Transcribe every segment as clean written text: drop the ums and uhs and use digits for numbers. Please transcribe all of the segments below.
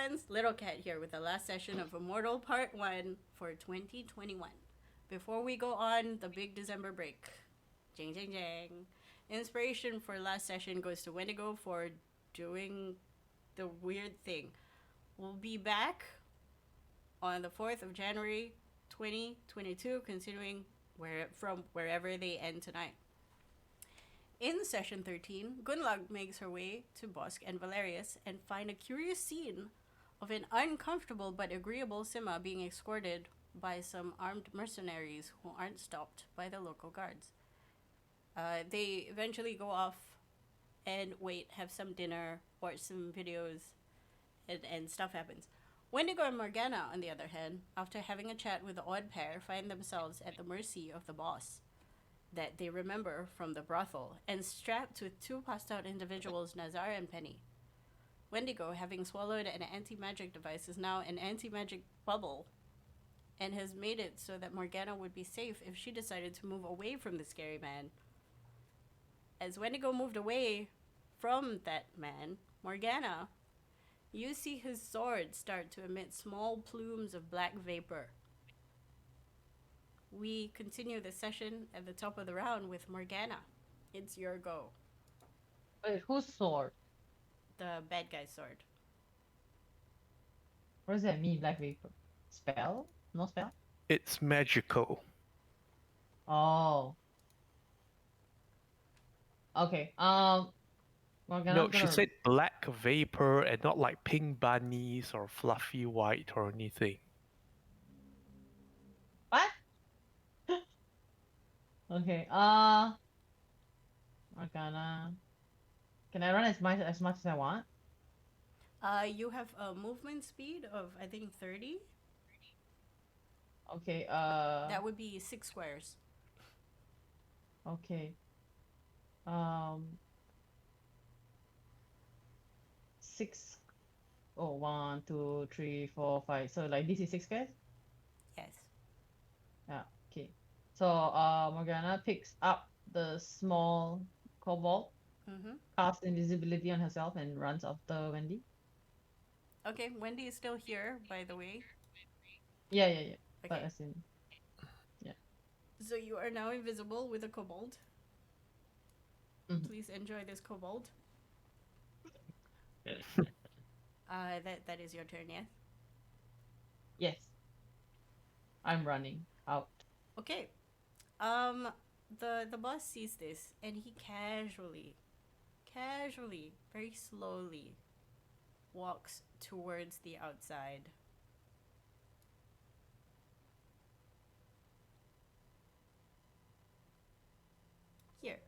everyone's Little Cat here with the last session of Immortal Part 1 for 2021. Before we go on the big December break, jang jang jang. Inspiration for last session goes to Wendigo for doing the weird thing. We'll be back on the 4th of January 2022, continuing from wherever they end tonight. In session 13, Gunlag makes her way to Bosk and Valerius and find a curious scene of an uncomfortable but agreeable Sima being escorted by some armed mercenaries who aren't stopped by the local guards. They eventually go off and wait, have some dinner, watch some videos, and stuff happens. Wendigo and Morgana, on the other hand, after having a chat with the odd pair, find themselves at the mercy of the boss that they remember from the brothel, and strapped with two passed out individuals, Nazar and Penny. Wendigo, having swallowed an anti-magic device, is now an anti-magic bubble, and has made it so that Morgana would be safe if she decided to move away from the scary man. As Wendigo moved away from that man, Morgana, you see his sword start to emit small plumes of black vapor. We continue the session at the top of the round with Morgana. It's your go. Wait, whose sword? The bad guy's sword. What does that mean, black vapor? Spell? No spell? It's magical. Oh. Okay. Morgana's No, she gonna... said black vapor and not like pink bunnies or fluffy white or anything. What? Okay. Morgana. Can I run as much as I want? You have a movement speed of, I think, 30. Okay. That would be 6 squares. Okay. 6. Oh, 1, 2, 3, 4, 5. So like this is 6 squares? Yes. Yeah. Okay. So Morgana picks up the small kobold, Mm-hmm. casts invisibility on herself, and runs after Wendy. Okay, Wendy is still here, by the way. Yeah. Okay. But as in, yeah. So you are now invisible with a kobold. Mhm. Please enjoy this kobold. That is your turn, yeah? Yes. I'm running out. Okay. The boss sees this and he casually, very slowly walks towards the outside. Here.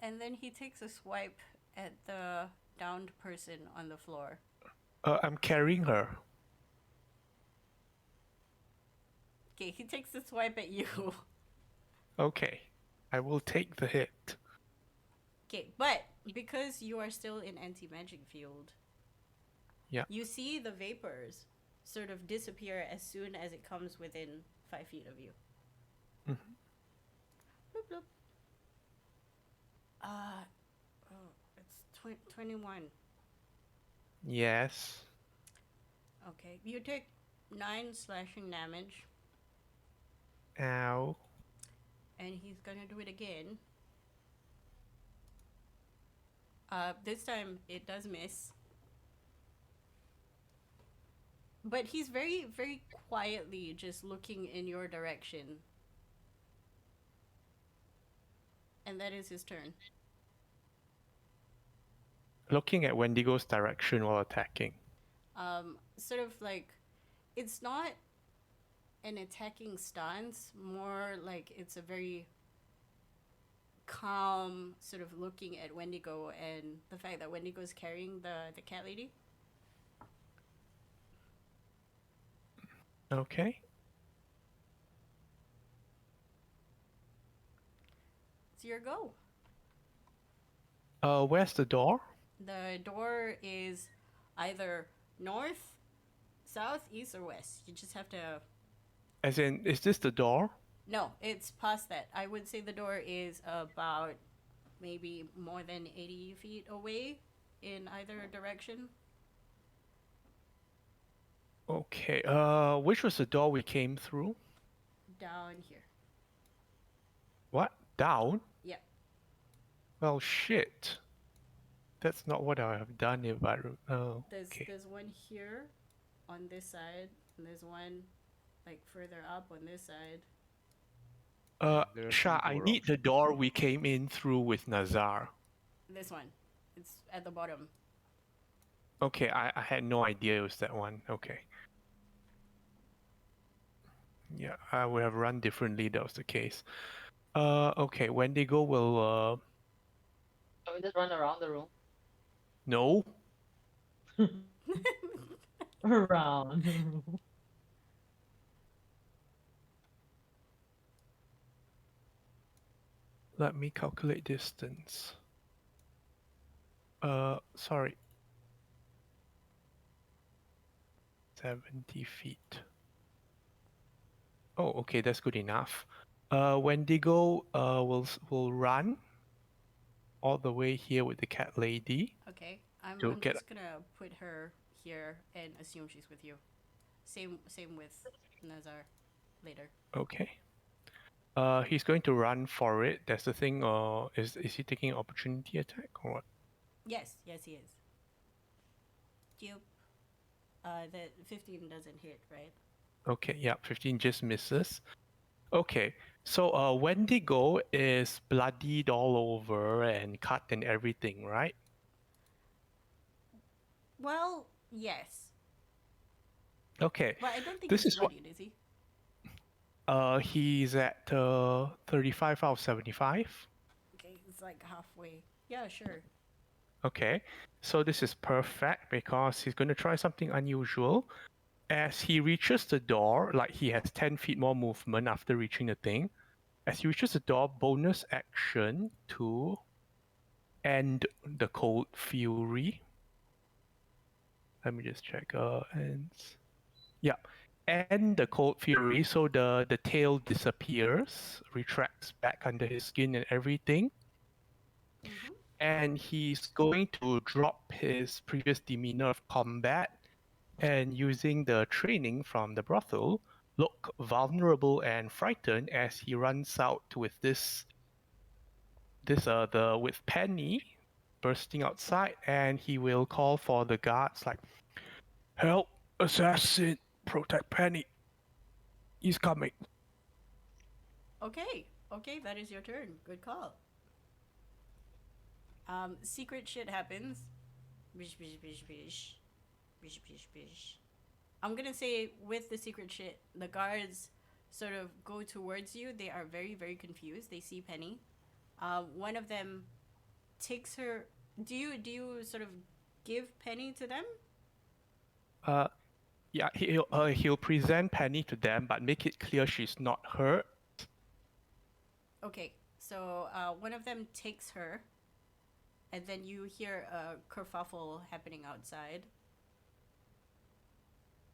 And then he takes a swipe at the downed person on the floor. I'm carrying her. Okay, he takes a swipe at you. Okay, I will take the hit. Okay, but because you are still in anti-magic field, Yeah. you see the vapors sort of disappear as soon as it comes within 5 feet of you. Mhm. Bloop, bloop. It's 21. Yes. Okay, you take 9 slashing damage, Ow. and he's gonna do it again. This time it does miss. But he's very, very quietly just looking in your direction. And that is his turn. Looking at Wendigo's direction while attacking. Sort of like, it's not an attacking stance, more like it's a very calm sort of looking at Wendigo and the fact that Wendigo's carrying the cat lady. Okay. It's your go. Where's the door? The door is either north, south, east, or west. You just have to. As in, is this the door? No, it's past that. I would say the door is about maybe more than 80 feet away in either direction. Okay. Which was the door we came through? Down here. What? Down? Yep. Well, shit. That's not what I have done if I. Oh, There's okay. there's one here on this side, and there's one like further up on this side. There are Shah, two I door need the options. door we came in through with Nazar. This one. It's at the bottom. Okay, I had no idea it was that one. Okay. Yeah, I would have run differently. That was the case. Okay. Wendigo will. Can we just run around the room? No. Around the room. Let me calculate distance. Sorry. 70 feet. Oh, okay, that's good enough. Wendigo will run all the way here with the cat lady. Okay. I'm To get- just gonna put her here and assume she's with you. Same with Nazar later. Okay. He's going to run for it. That's the thing. Is he taking an opportunity attack or what? Yes, he is. Dupe. The 15 doesn't hit, right? Okay, yeah, 15 just misses. Okay, so Wendigo is bloodied all over and cut and everything, right? Well, yes. Okay, But I don't think this he's is what bloodied, is he? he's at 35 out of 75. Okay, it's like halfway. Yeah, sure. Okay, so this is perfect because he's going to try something unusual. As he reaches the door, like he has 10 feet more movement after reaching the thing. As he reaches the door, bonus action to end the Cold Fury. Let me just check. Ends. Yeah, end the Cold Fury. So the tail disappears, retracts back under his skin and everything. Mm-hmm. And he's going to drop his previous demeanor of combat and with the brothel, look vulnerable and frightened as he runs out with with Penny bursting outside, and he will call for the guards like, "Help, assassin, protect Penny. He's coming." Okay, that is your turn. Good call. Secret shit happens. Bish, bish, bish, bish. Bish, bish, bish. I'm gonna say with the secret shit, the guards sort of go towards you. They are very, very confused. They see Penny. One of them takes her. Do you sort of give Penny to them? Yeah, he'll present Penny to them, but make it clear she's not hurt. Okay, so one of them takes her, and then you hear a kerfuffle happening outside.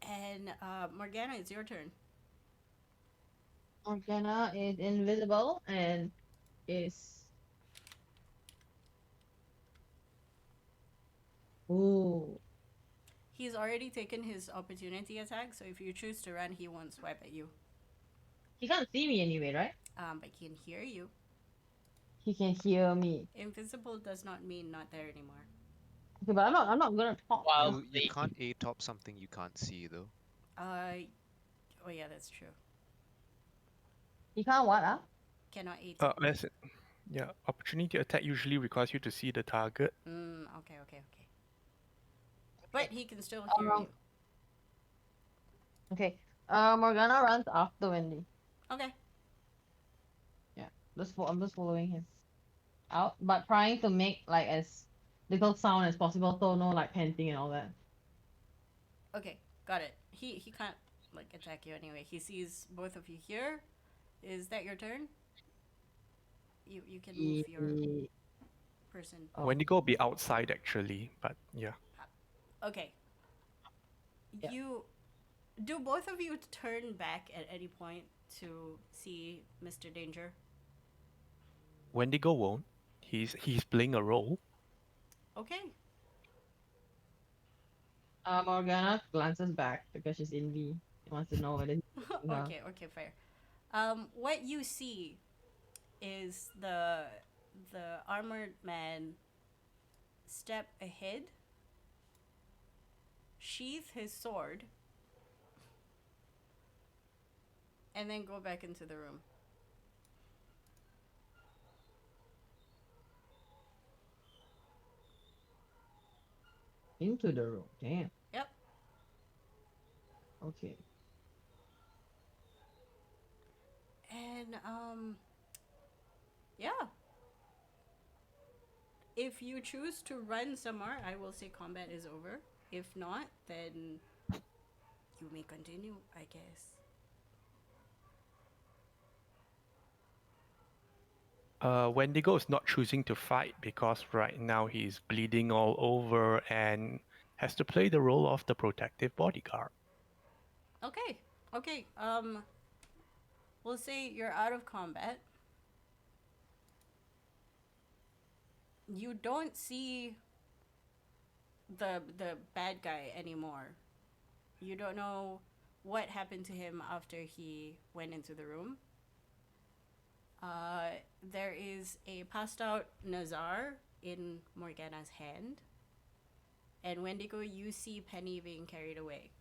And Morgana, it's your turn. Morgana is invisible and is. Ooh. He's already taken his opportunity attack, so if you choose to run, he won't swipe at you. He can't see me anyway, right? But he can hear you. He can hear me. Invisible does not mean not there anymore. Okay, but I'm not gonna talk. You can't A-top something you can't see though. Oh yeah, that's true. You can't what? Cannot eat. Yeah, opportunity attack usually requires you to see the target. Okay. But he can still hear you. Okay. Morgana runs after Wendy. Okay. Yeah. I'm just following him out, but trying to make like as little sound as possible, so no like panting and all that. Okay, got it. He can't like attack you anyway. He sees both of you here. Is that your turn? You can move your person. Oh. Wendigo will be outside actually, but yeah. Okay. Yeah. Do both of you turn back at any point? to see Mr. Danger? Wendigo won't. He's playing a role. Okay. Morgana glances back because she's in V. She wants to know whether he's looking her. Okay, fair. What you see is the armored man step ahead, sheath his sword, and then go back into the room. Into the room. Damn. Yep. Okay. And yeah. If you choose to run somewhere, I will say combat is over. If not, then you may continue, I guess. Wendigo is not choosing to fight because right now he's bleeding all over and has to play the role of the protective bodyguard. Okay. Okay. We'll say you're out of combat. You don't see the bad guy anymore. You don't know what happened to him after he went into the room. There is a passed out Nazar in Morgana's hand. And Wendigo, you see Penny being carried away.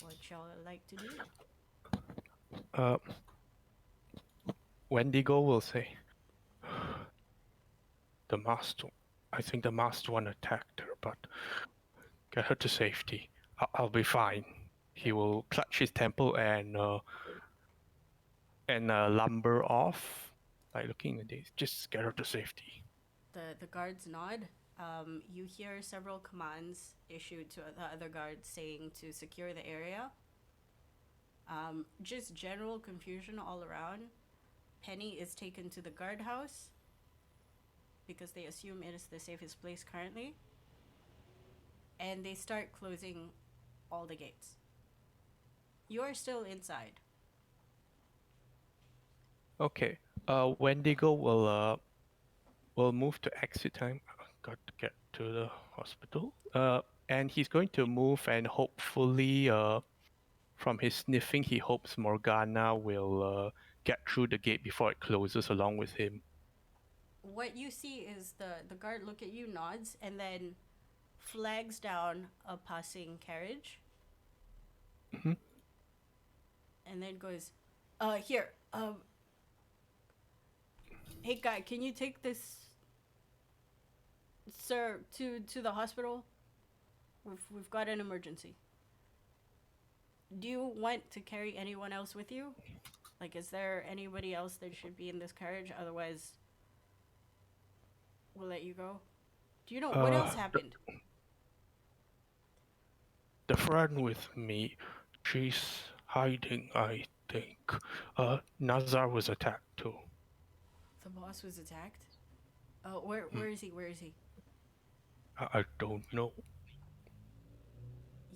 What y'all like to do? Uh, Wendigo will say, I think the masked one attacked her, but get her to safety. I'll be fine. He will clutch his temple and lumber off, like looking at this. Just get her to safety. The guards nod. You hear several commands issued to the other guards saying to secure the area. Just general confusion all around. Penny is taken to the guardhouse because they assume it is the safest place currently. And they start closing all the gates. You are still inside. Okay. Wendigo will move to exit time. Got to get to the hospital. And he's going to move and hopefully, from his sniffing, he hopes Morgana will get through the gate before it closes along with him. What you see is the guard look at you, nods, and then flags down a passing carriage. Mm-hmm. And then goes, here, hey guy, can you take this, sir, to the hospital? We've got an emergency. Do you want to carry anyone else with you? Like, is there anybody else that should be in this carriage? Otherwise, we'll let you go. Do you know what else happened? The friend with me, she's hiding, I think. Nazar was attacked too. The boss was attacked? Where is he? Where is he? I don't know.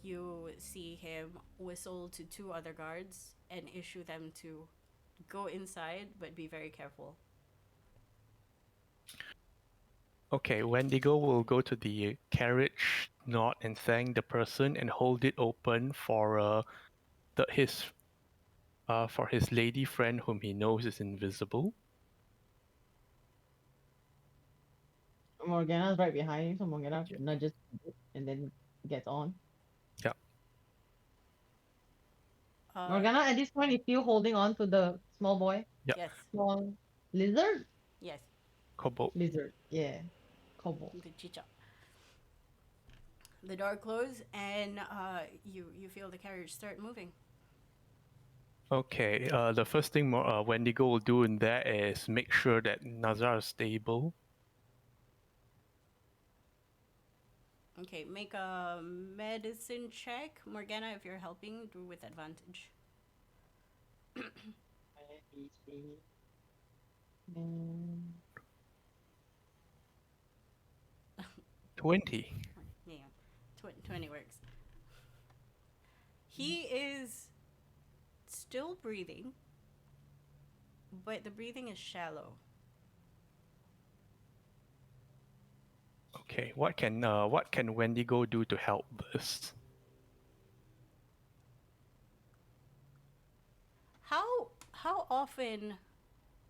You see him whistle to two other guards and issue them to go inside, but be very careful. Okay, Wendigo will go to the carriage, nod and thank the person, and hold it open for his lady friend whom he knows is invisible. Morgana's right behind him, so Morgana nudges and then gets on. Yeah. Morgana at this point is still holding on to the small boy. Yeah. Yes. Small lizard? Yes. Kobold. Lizard, yeah. Kobold. The chicha. The door closes, and you feel the carriage start moving. Okay, the first thing Wendigo will do in there is make sure that Nazar is stable. Okay, make a medicine check. Morgana, if you're helping, do with advantage. 20. Yeah, 20 works. He is still breathing, but the breathing is shallow. Okay, what can Wendigo do to help this? How often?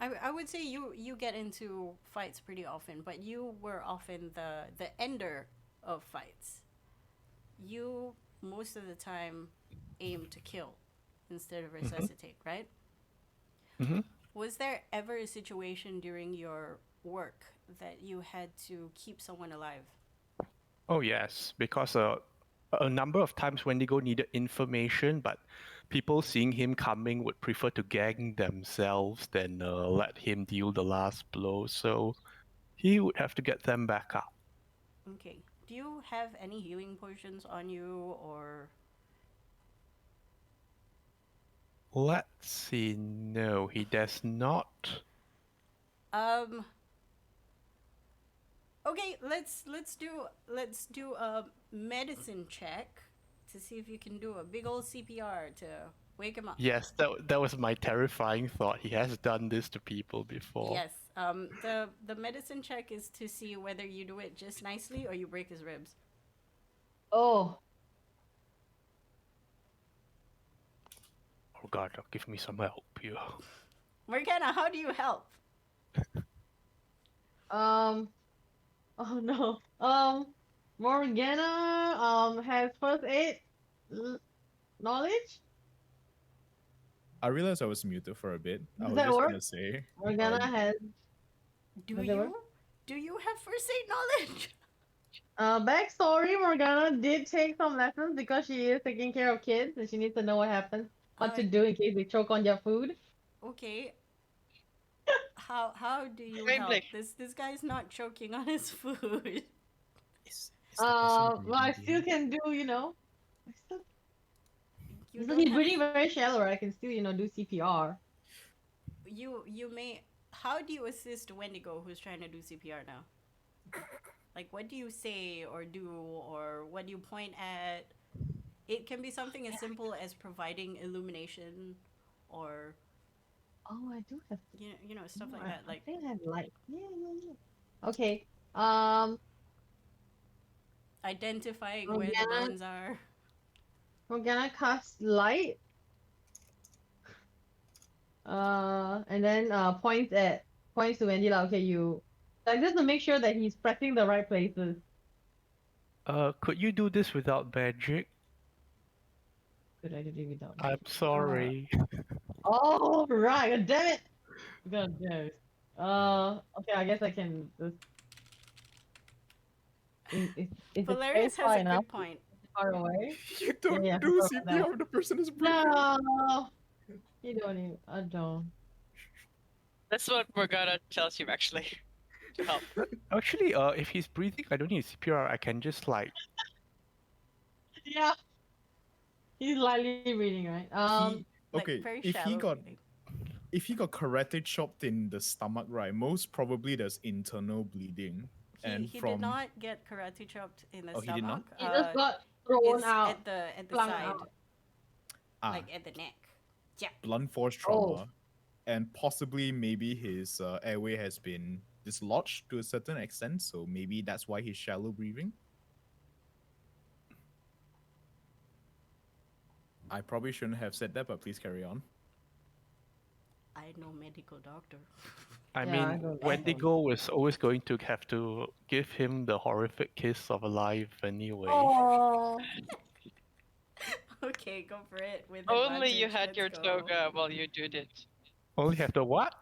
I would say you get into fights pretty often, but you were often the ender of fights. You most of the time aim to kill instead of resuscitate, right? Mm-hmm. Was there ever a situation during your work that you had to keep someone alive? Oh yes, because a number of times Wendigo needed information, but people seeing him coming would prefer to gang themselves than let him deal the last blow. So he would have to get them back up. Okay. Do you have any healing potions on you or Let's see. No, he does not. um okay, let's do a medicine check to see if you can do a big old CPR to wake him up. Yes, that was my terrifying thought. He has done this to people before. Yes. The medicine check is to see whether you do it just nicely or you break his ribs. Oh, Oh God, give me some help here. Morgana, how do you help? oh no. Morgana has first aid knowledge. I realized I was muted for a bit. I Does was that just work? gonna say. Morgana has. Do Does it work? you have first aid knowledge? Backstory: Morgana did take some lessons because she is taking care of kids and she needs to know what happens, what to do in case they choke on their food. Okay. How do you Wait, help? Blake. This guy's not choking on his food. Is the person Well, I breathing still deep? can do, I still, You so don't he's have breathing very shallow. I can still, do CPR. you may how do you assist Wendigo who's trying to do CPR now? Like what do you say or do or what do you point at? It can be something as simple as providing illumination or Oh, I do have. stuff like I, that. I Like think I have light. Yeah. Okay. Um, identifying where the Morgana, bones are. Morgana cast light. And then points to Wendy like, okay, you like just to make sure that he's pressing the right places. Could you do this without magic? Good idea without I'm magic. sorry. Oh right, God damn it. God damn it. Okay, I guess I can just. Is the Valerius space has far a enough? good point. Far away? You Yeah, don't yeah, I do forgot about that. CPR when the person is breathing. No, you don't even. I don't. That's what Morgana tells you actually to help. Actually, if he's breathing, I don't need CPR. I can just like. Yeah, he's lightly reading, right? He Like okay. very If he shallow got breathing. karate chopped in the stomach, right? Most probably there's internal bleeding, and He did from not get karate chopped in the oh he did not. stomach. He just got thrown It's out, at the flung side, out. like at the neck. Yeah. Blunt force trauma, and possibly maybe his airway has been dislodged to a certain extent, so maybe that's why he's shallow breathing. I probably shouldn't have said that, but please carry on. I know medical doctor. I Yeah, I mean, don't- Wendigo was always going to have to give him the horrific kiss of life anyway. Oh, Okay, go for it with Only you advantage. had Let's your go. toga while you did it. Only have the what?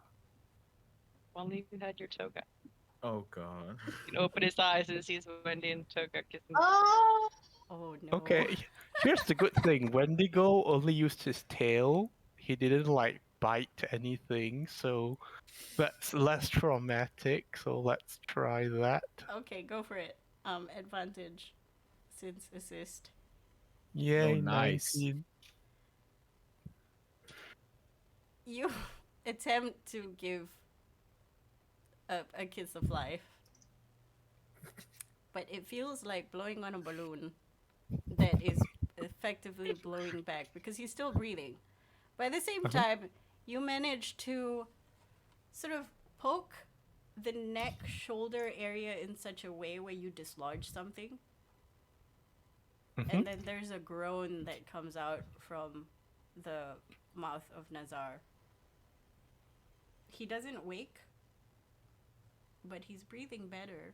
Only you had your toga. Oh god. You can open his eyes and sees Wendy and toga kissing. oh, Oh no. Okay, here's the good thing. Wendigo only used his tail. He didn't like bite anything, so that's less traumatic. So let's try that. Okay, go for it. Advantage, since assist. Yay, nice. 19. You attempt to give a kiss of life, but it feels like blowing on a balloon that is effectively blowing back because he's still breathing. But at the same time, you manage to sort of poke the neck shoulder area in such a way where you dislodge something. And then there's a groan that comes out from the mouth of Nazar. He doesn't wake, but he's breathing better.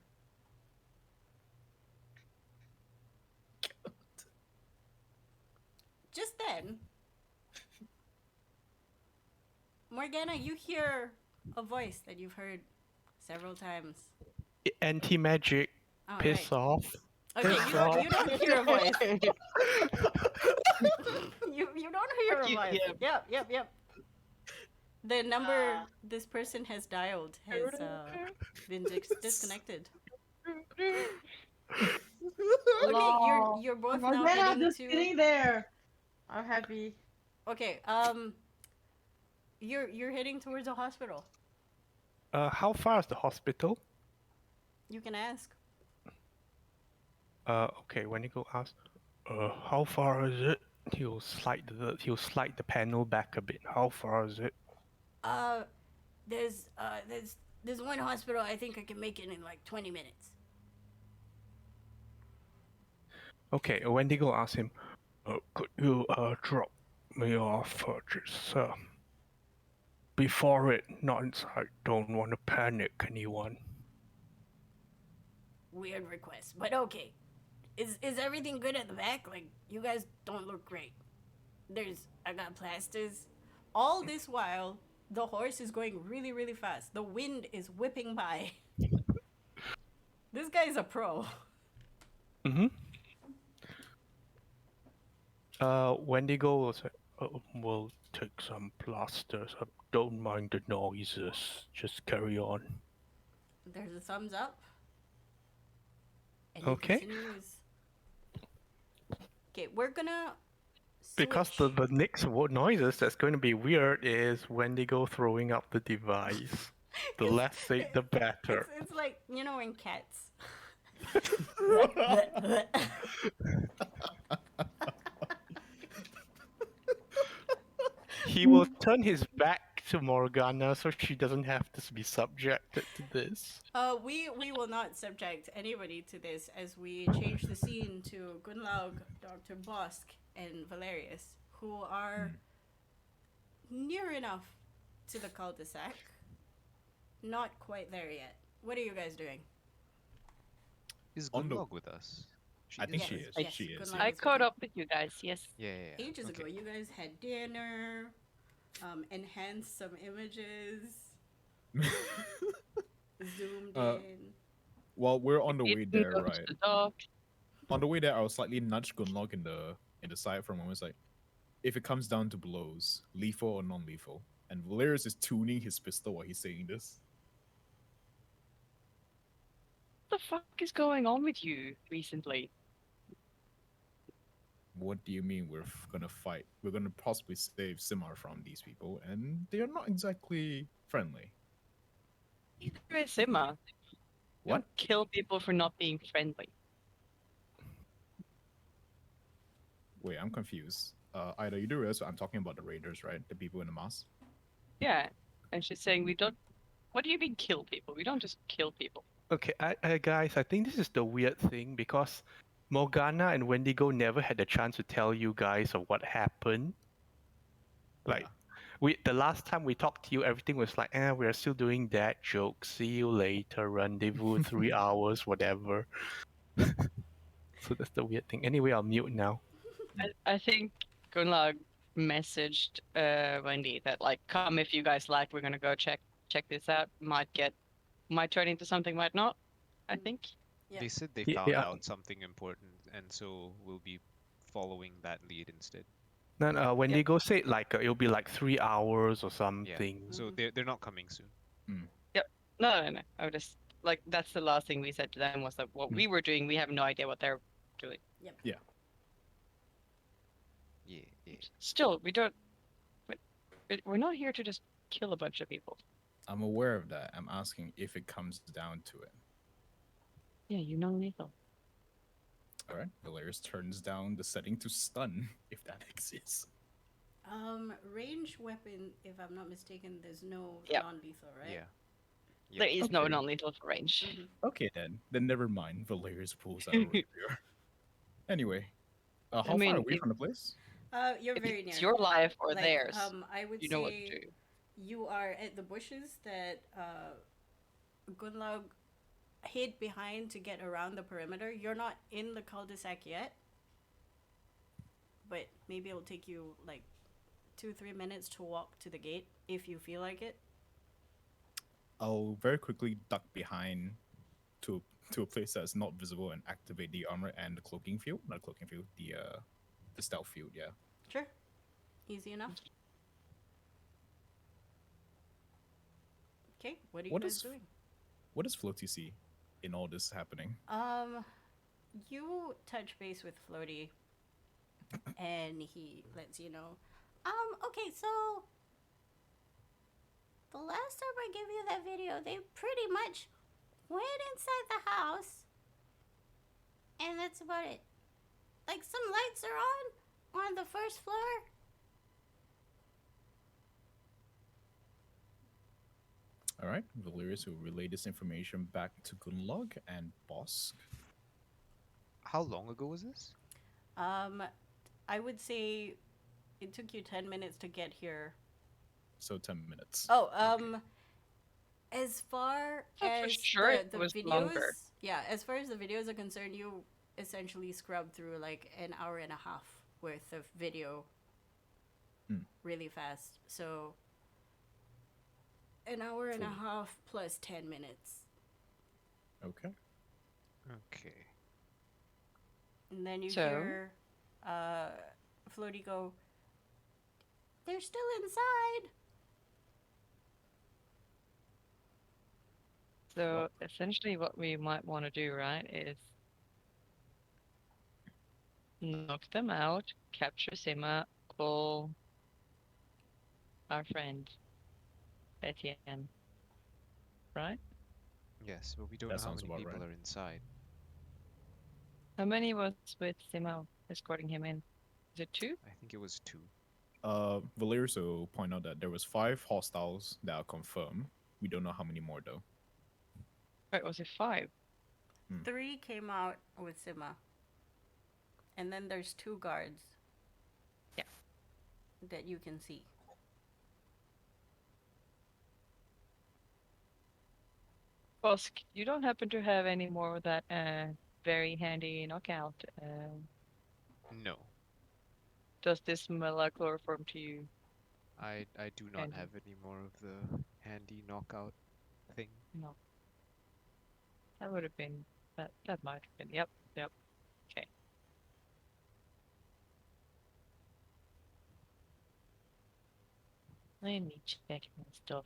Just then, Morgana, you hear a voice that you've heard several times. Anti-magic. Oh, Piss right. off. Okay, you don't hear a voice. you don't hear a voice. Yep. The number this person has dialed has been disconnected. Okay, you're both now Morgana heading just to. sitting there. I'm happy. Okay, you're heading towards a hospital. How far is the hospital? You can ask. Okay, when you go ask, how far is it? He'll slide the panel back a bit. How far is it? There's one hospital I think I can make it in like 20 minutes. Okay, Wendigo asks him, could you drop me off just before it? Not inside. Don't want to panic anyone. Weird request, but okay. Is everything good at the back? Like, you guys don't look great. I got plasters. All this while, the horse is going really, really fast. The wind is whipping by. This guy's a pro. Wendigo will say, we'll take some plasters. Don't mind the noises. Just carry on. There's a thumbs up. And he Okay. continues. Okay, we're gonna Because switch. the next noises that's going to be weird is Wendigo throwing up the device. The less said, the better. It's like, you know, in cats. He will turn his back to Morgana so she doesn't have to be subjected to this. We will not subject anybody to this as we change the scene to Gunlaug, Dr. Bosk, and Valerius, who are near enough to the cul-de-sac. Not quite there yet. What are you guys doing? Is On the- Gunlog with us? I think Yes, she is. yes, She is. Gunlaug I is caught with up with you guys. Yes. Yeah. you. Ages ago, Okay. you guys had dinner, enhanced some images, zoomed in. Well, we're on the way Didn't there, go to right? the dog. On the way there, I was slightly nudged Gunlock in the side for a moment. It's like, if it comes down to blows, lethal or non-lethal, and Valerius is tuning his pistol while he's saying this. What the fuck is going on with you recently? What do you mean gonna fight? We're gonna possibly save Simar from these people, and they're not exactly friendly. You're a Simmer. You What? don't kill people for not being friendly. Wait, I'm confused. Ida, you do realize I'm talking about the raiders, right? The people in the mask. Yeah. And she's saying we don't. What do you mean kill people? We don't just kill people. Okay, guys, I think this is the weird thing because Morgana and Wendigo never had the chance to tell you guys of what happened. Like, the last time we talked to you, everything was like, we're still doing that joke. See you later, rendezvous, 3 hours, whatever. So that's the weird thing. Anyway, I'll mute now. I think Gunlag messaged Wendy that like, come if you guys like. We're gonna go check this out. Might turn into something, might not. I think. Yeah. They said they Yeah, found yeah. out something important, and so we'll be following that lead instead. No, Wendigo said like it'll be like 3 hours or something. So they're not coming soon. No. I would just like that's the last thing we said to them was that what we were doing. We have no idea what they're doing. Yeah. Still, we don't. We're not here to just kill a bunch of people. I'm aware of that. I'm asking if it comes down to it. Yeah, you non-lethal. All right. Valerius turns down the setting to stun, if that exists. Range weapon, if I'm not mistaken, there's no Yep. non-lethal, right? Yeah. There is no Okay. non-lethal for range. Mhm. Okay then. Then never mind. Valerius pulls out a rapier. Anyway, how far mean, away if- from the place? You're If very near. it's your life or Like, theirs, I would you know what say to do. you are at the bushes that Gunlog hid behind to get around the perimeter. You're not in the cul-de-sac yet, but maybe it'll take you like 2-3 minutes to walk to the gate if you feel like it. I'll very quickly duck behind to a place that's not visible and activate the armor and the cloaking field. Not cloaking field, the stealth field. Yeah. Sure. Easy enough. Okay, what are you What guys is- doing? What does Floaty see in all this happening? You touch base with Floaty, and he lets you know. Okay, so the last time I gave you that video, they pretty much went inside the house, and that's about it. Like, some lights are on the first floor. All right. Valerius will relay this information back to Gunlog and Bosk. How long ago was this? I would say it took you 10 minutes to get here. So 10 minutes. Oh, as far So for as sure it the was videos, longer. yeah, as far as the videos are concerned, you essentially scrubbed through like an hour and a half worth of video really fast. So an hour and a half plus 10 minutes. Okay. Okay. And then you So? hear Floaty go, "They're still inside." So essentially what we might want to do, right, is knock them out, capture Sima, call our friend Etienne. Right? Yes, but we don't That know how sounds many about people right. are inside. How many was with Sima escorting him in? Is it 2? I think it was 2. Valerius will point out that there was 5 hostiles that are confirmed. We don't know how many more though. Right, was it 5? 3 came out with Sima. And then there's 2 guards. Yeah. That you can see. Bosk, you don't happen to have any more of that very handy knockout. No, Does this smell like chloroform to you? I do not And- have any more of the handy knockout thing. No. That would have been that might have been. Yep. Okay. Let me check my stuff.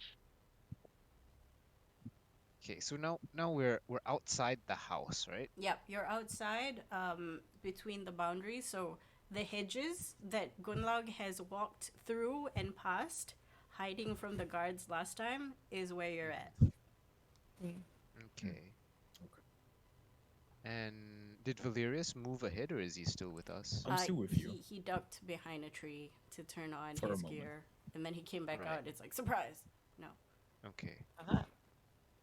Okay, so now we're outside the house, right? Yep, you're outside, between the boundaries. So the hedges that Gunlog has walked through and past, hiding from the guards last time, is where you're at. Okay. And did Valerius move ahead, or is he still with us? I'm still with you. He ducked behind a tree to turn on For a his moment. gear, and then he came back Right. out. It's like, surprise! No. Okay. Uh-huh.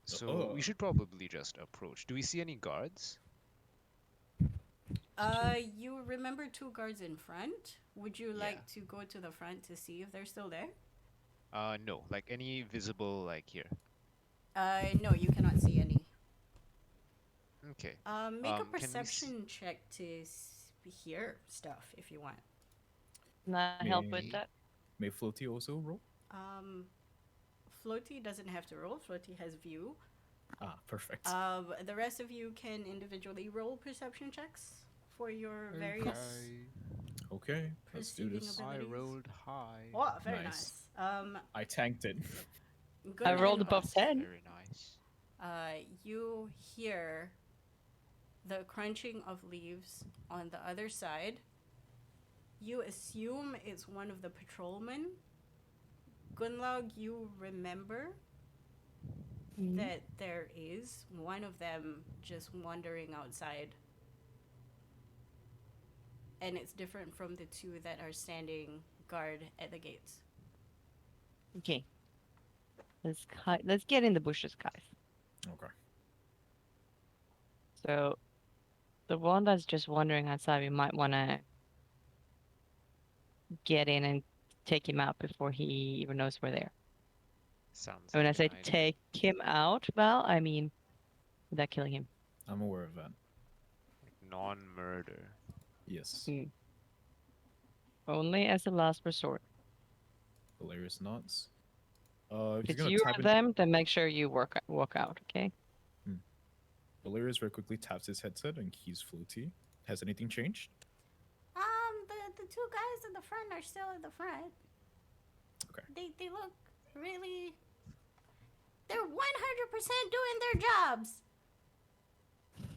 So we should probably just approach. Do we see any guards? You remember 2 guards in front? Would you like Yeah. to go to the front to see if they're still there? No. Like any visible, like here. No, you cannot see any. Okay. Make a can we perception check to hear stuff if you want. Can I help with Me. that? May Floaty also roll? Floaty doesn't have to roll. Floaty has view. Ah, perfect. The rest of you can individually roll perception checks for your various. Okay, let's do perceiving this. ability. I rolled high. Oh, very Nice. nice. I tanked it. Good I rolled and above Bosk. 10. Very nice. You hear the crunching of leaves on the other side. You assume it's one of the patrolmen. Gunlog, you remember Mhm. that there is one of them just wandering outside. And it's different from the two that are standing guard at the gates. Okay. Let's get in the bushes, guys. Okay. So the one that's just wandering outside, we might want to get in and take him out before he even knows we're there. Sounds And when I like say an idea. take him out, Val, I mean without killing him. I'm aware of that. Non-murder. Yes. Mm. Only as a last resort. Hilarious nods. If If he's it's gonna you tap or in, them, then make sure you walk out, okay? Valerius very quickly taps his headset and keys floaty. Has anything changed? The two guys in the front are still in the front. Okay. They look really. They're 100% doing their jobs.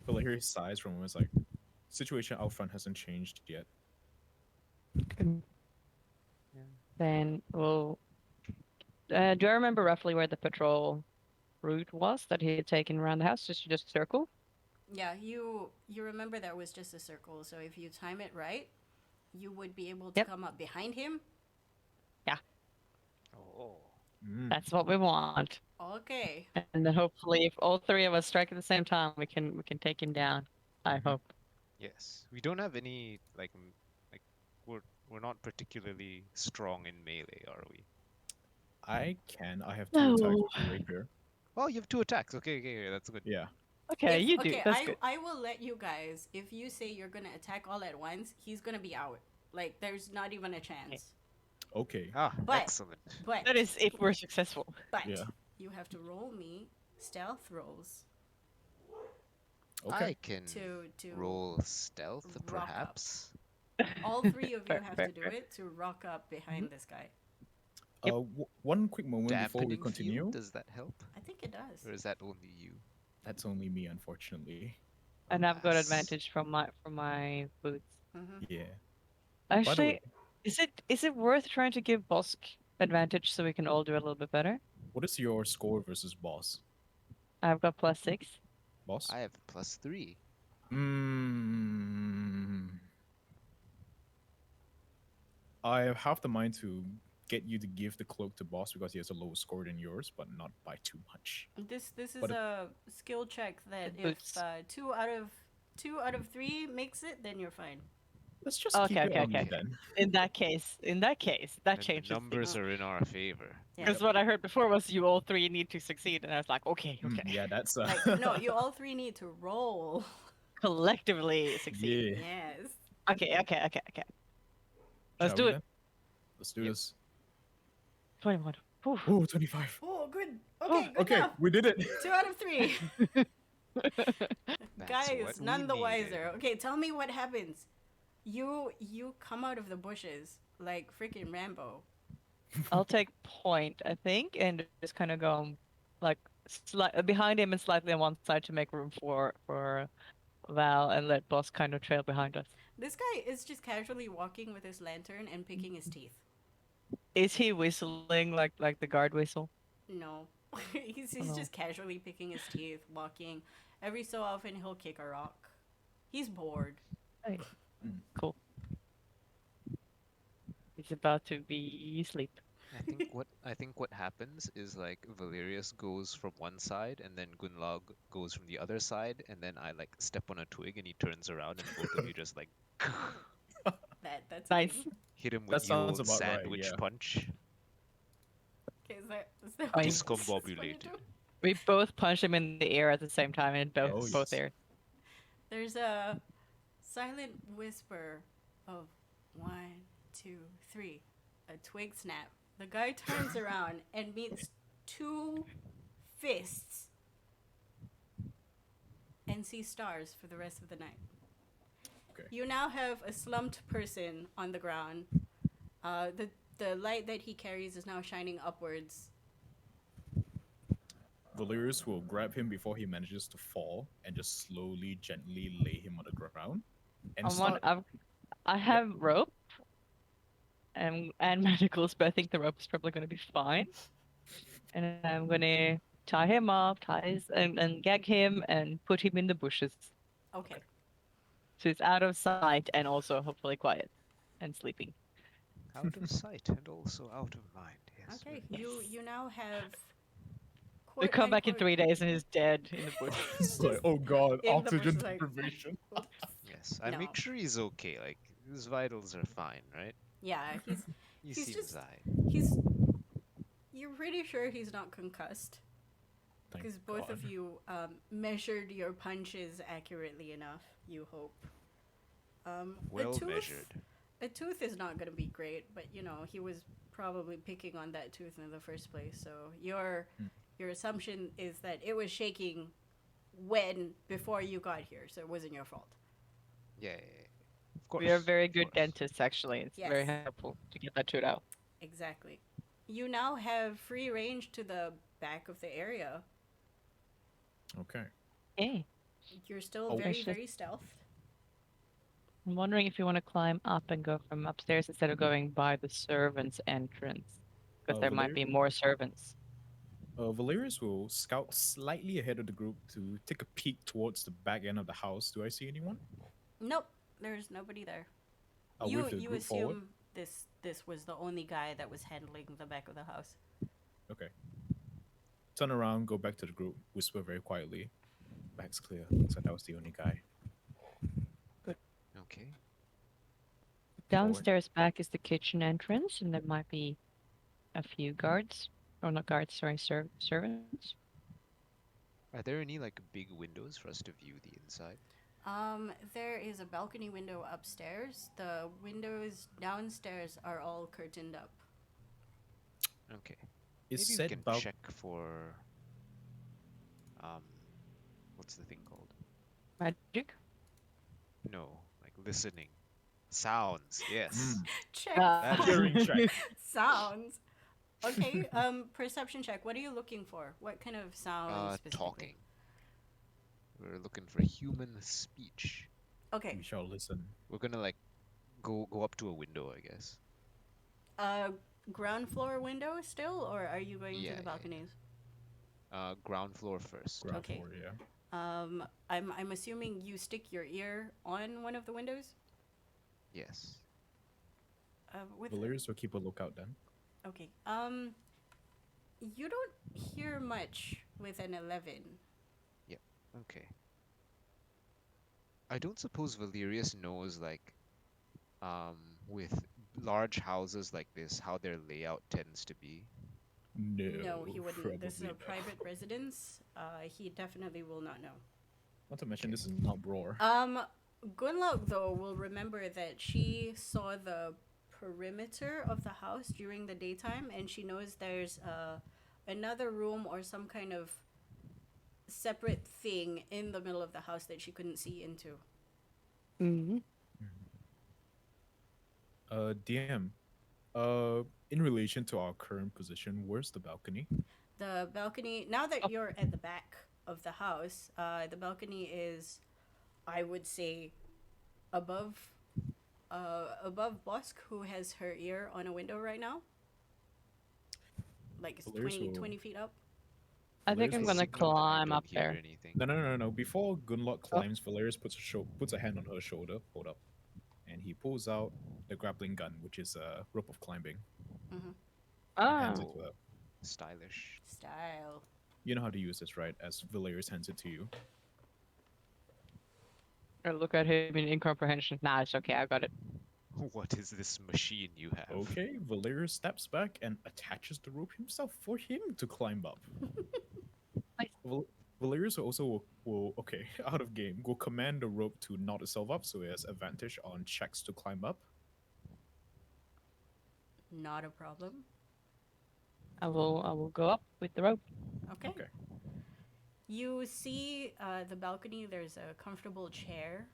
Valerius sighs from almost like, situation out front hasn't changed yet. Then we'll. Do I remember roughly where the patrol route was that he had taken around the house? Just circle. Yeah, you remember that was just a circle, so if you time it right, you would be able to Yep. come up behind him. Oh. Mm. That's what we want. Okay. And then hopefully, if all three of us strike at the same time, we can take him down. I hope. Yes. We don't have any like we're not particularly strong in melee, are we? I have two attacks No. with the rapier. Oh, you have 2 attacks. Okay, that's good. Yeah. Okay, you do. Okay, That's good. I will let you guys. If you say you're gonna attack all at once, he's gonna be out. Like there's not even a chance. Okay. Ah, But- excellent. But That is if we're successful. Yeah. you have to roll me stealth rolls Okay. I can to roll stealth, rock up. perhaps. all three of you Fair, have fair, to do fair. it to rock up behind this guy. One quick moment before we Dampening continue. field, does that help? I think it does. Or is that only you? That's only me, unfortunately. And I've got Alas. advantage from my boots. Hmm. Yeah. Actually, is it worth trying to give Bosk advantage so we can all do a little bit better? What is your score versus boss? I've got +6. Boss? I have +3. I have half the mind to get you to give the cloak to boss because he has a lower score than yours, but not by too much. This is But it- a skill check that It if boots. 2 out of 3 makes it, then you're fine. Let's just Okay, keep it okay, on me okay. then. In that case, that And the changes. numbers are in our favor. Yeah. Because what I heard before was you all three need to succeed, and I was like, okay, Mm, okay. yeah, that's Like no, you all three need to roll. Collectively succeed. Yeah. Yes. Okay. Let's Shall do we it. then? Let's do Yep. this. 21. Whew. Oh, 25. Oh, good. Okay, good Okay, enough. we did it. 2 out of 3. That's Guys, what none we the needed. wiser. Okay, tell me what happens. You come out of the bushes like freaking Rambo. I'll take point, I think, and just kind of go like behind him and slightly on one side to make room for Val, and let Boss kind of trail behind us. This guy is just casually walking with his lantern and picking his teeth. Is he whistling like the guard whistle? No. he's Oh, no. just casually picking his teeth, walking. Every so often he'll kick a rock. He's bored. Hey. Cool. He's about to be asleep. I think what happens is like Valerius goes from one side and then Gunlag goes from the other side, and then I like step on a twig and he turns around and both of you just like That's a Nice. thing. hit him That with the sounds old about right, sandwich yeah. punch. Okay, is that Fine. what you Discombobulated. do? We both punch him in the air at the same time, and both Oh, both yes. airs. There's a silent whisper of 1, 2, 3. A twig snap. The guy turns around and meets 2 fists and sees stars for the rest of the night. Okay. You now have a slumped person on the ground. The light that he carries is now shining upwards. Valerius will grab him before he manages to fall and just slowly, gently lay him on the ground. And start... I have rope and manacles, but I think the rope is probably going to be fine. And I'm going to tie him up, and gag him and put him in the bushes. Okay. So he's out of sight and also hopefully quiet and sleeping. Out of sight and also out of mind. Yes. Okay. very You now have We quote come back in unquote 3 days and he's dead in the bush. It's like, oh god, in the oxygen bushes, like, deprivation. oops. Yes, I No. make sure he's okay. Like his vitals are fine, right? Yeah, He He's seems just- alright. he's. You're pretty sure he's not concussed Thank because both of God. you measured your punches accurately enough. You hope. Well a tooth, measured. A tooth is not going to be great, but you know he was probably picking on that tooth in the first place. So your assumption is that it was shaking before you got here, so it wasn't your fault. Yeah. Of course. We are very of good course. dentists, actually. It's very Yes. helpful to get that tooth out. Exactly. You now have free range to the back of the area. Okay. Hey, You're still Oh. very, Actually- very stealth. I'm wondering if you want to climb up and go from upstairs instead of going by the servants' entrance. Because there might be more servants. Valerius will scout slightly ahead of the group to take a peek towards the back end of the house. Do I see anyone? Nope, there's nobody there. I'll you wave the you group assume forward. this was the only guy that was handling the back of the house. Okay. Turn around, go back to the group, whisper very quietly. Back's clear. Looks like that was the only guy. Okay. Downstairs back is the kitchen entrance, and there might be a few guards. Or not guards, sorry, servants. Are there any like big windows for us to view the inside? There is a balcony window upstairs. The windows downstairs are all curtained up. Okay. Is Maybe we said can balcony? check for what's the thing called? Magic? No, like listening. Sounds, yes. Check That is- Hearing check. sounds. Okay, perception check. What are you looking for? What kind of sound specifically? Talking. We're looking for human speech. Okay. We shall listen. We're gonna like go up to a window, I guess. Ground floor window still, or are you going Yeah, to the yeah, balconies? Ground floor first. Ground Okay. floor, yeah. I'm assuming you stick your ear on one of the windows. Yes. With Valerius will keep a lookout then. okay. You don't hear much with an 11. Okay. I don't suppose Valerius knows like with large houses like this how their layout tends to be. No, he wouldn't. This is probably a not. private residence. He definitely will not know. Not to mention this is not Roar. Gunlock though will remember that she saw the perimeter of the house during the daytime, and she knows there's another room or some kind of separate thing in the middle of the house that she couldn't see into. Mm-hmm. DM. In relation to our current position, where's the balcony? The balcony, now that you're at the back of the house, the balcony is, I would say, above Bosk, who has her ear on a window right now. Like it's Valerius 20, will- 20 feet up. I think I'm Valerius gonna will- climb don't up hear there. anything. No. Before Gunlock climbs, Valerius puts a hand on her shoulder. Hold up. And he pulls out the grappling gun, which is a rope of climbing. And hands Oh, it to her. Stylish. Style. You know how to use this, right? As Valerius hands it to you. I look at him in incomprehension. Nah, it's okay, I got it. What is this machine you have? Okay, Valerius steps back and attaches the rope himself for him to climb up. Nice. Valerius also will, okay, out of game, will command the rope to knot itself up so it has advantage on checks to climb up. Not a problem. I will go up with the rope. Okay. Okay. You see the balcony, there's a comfortable chair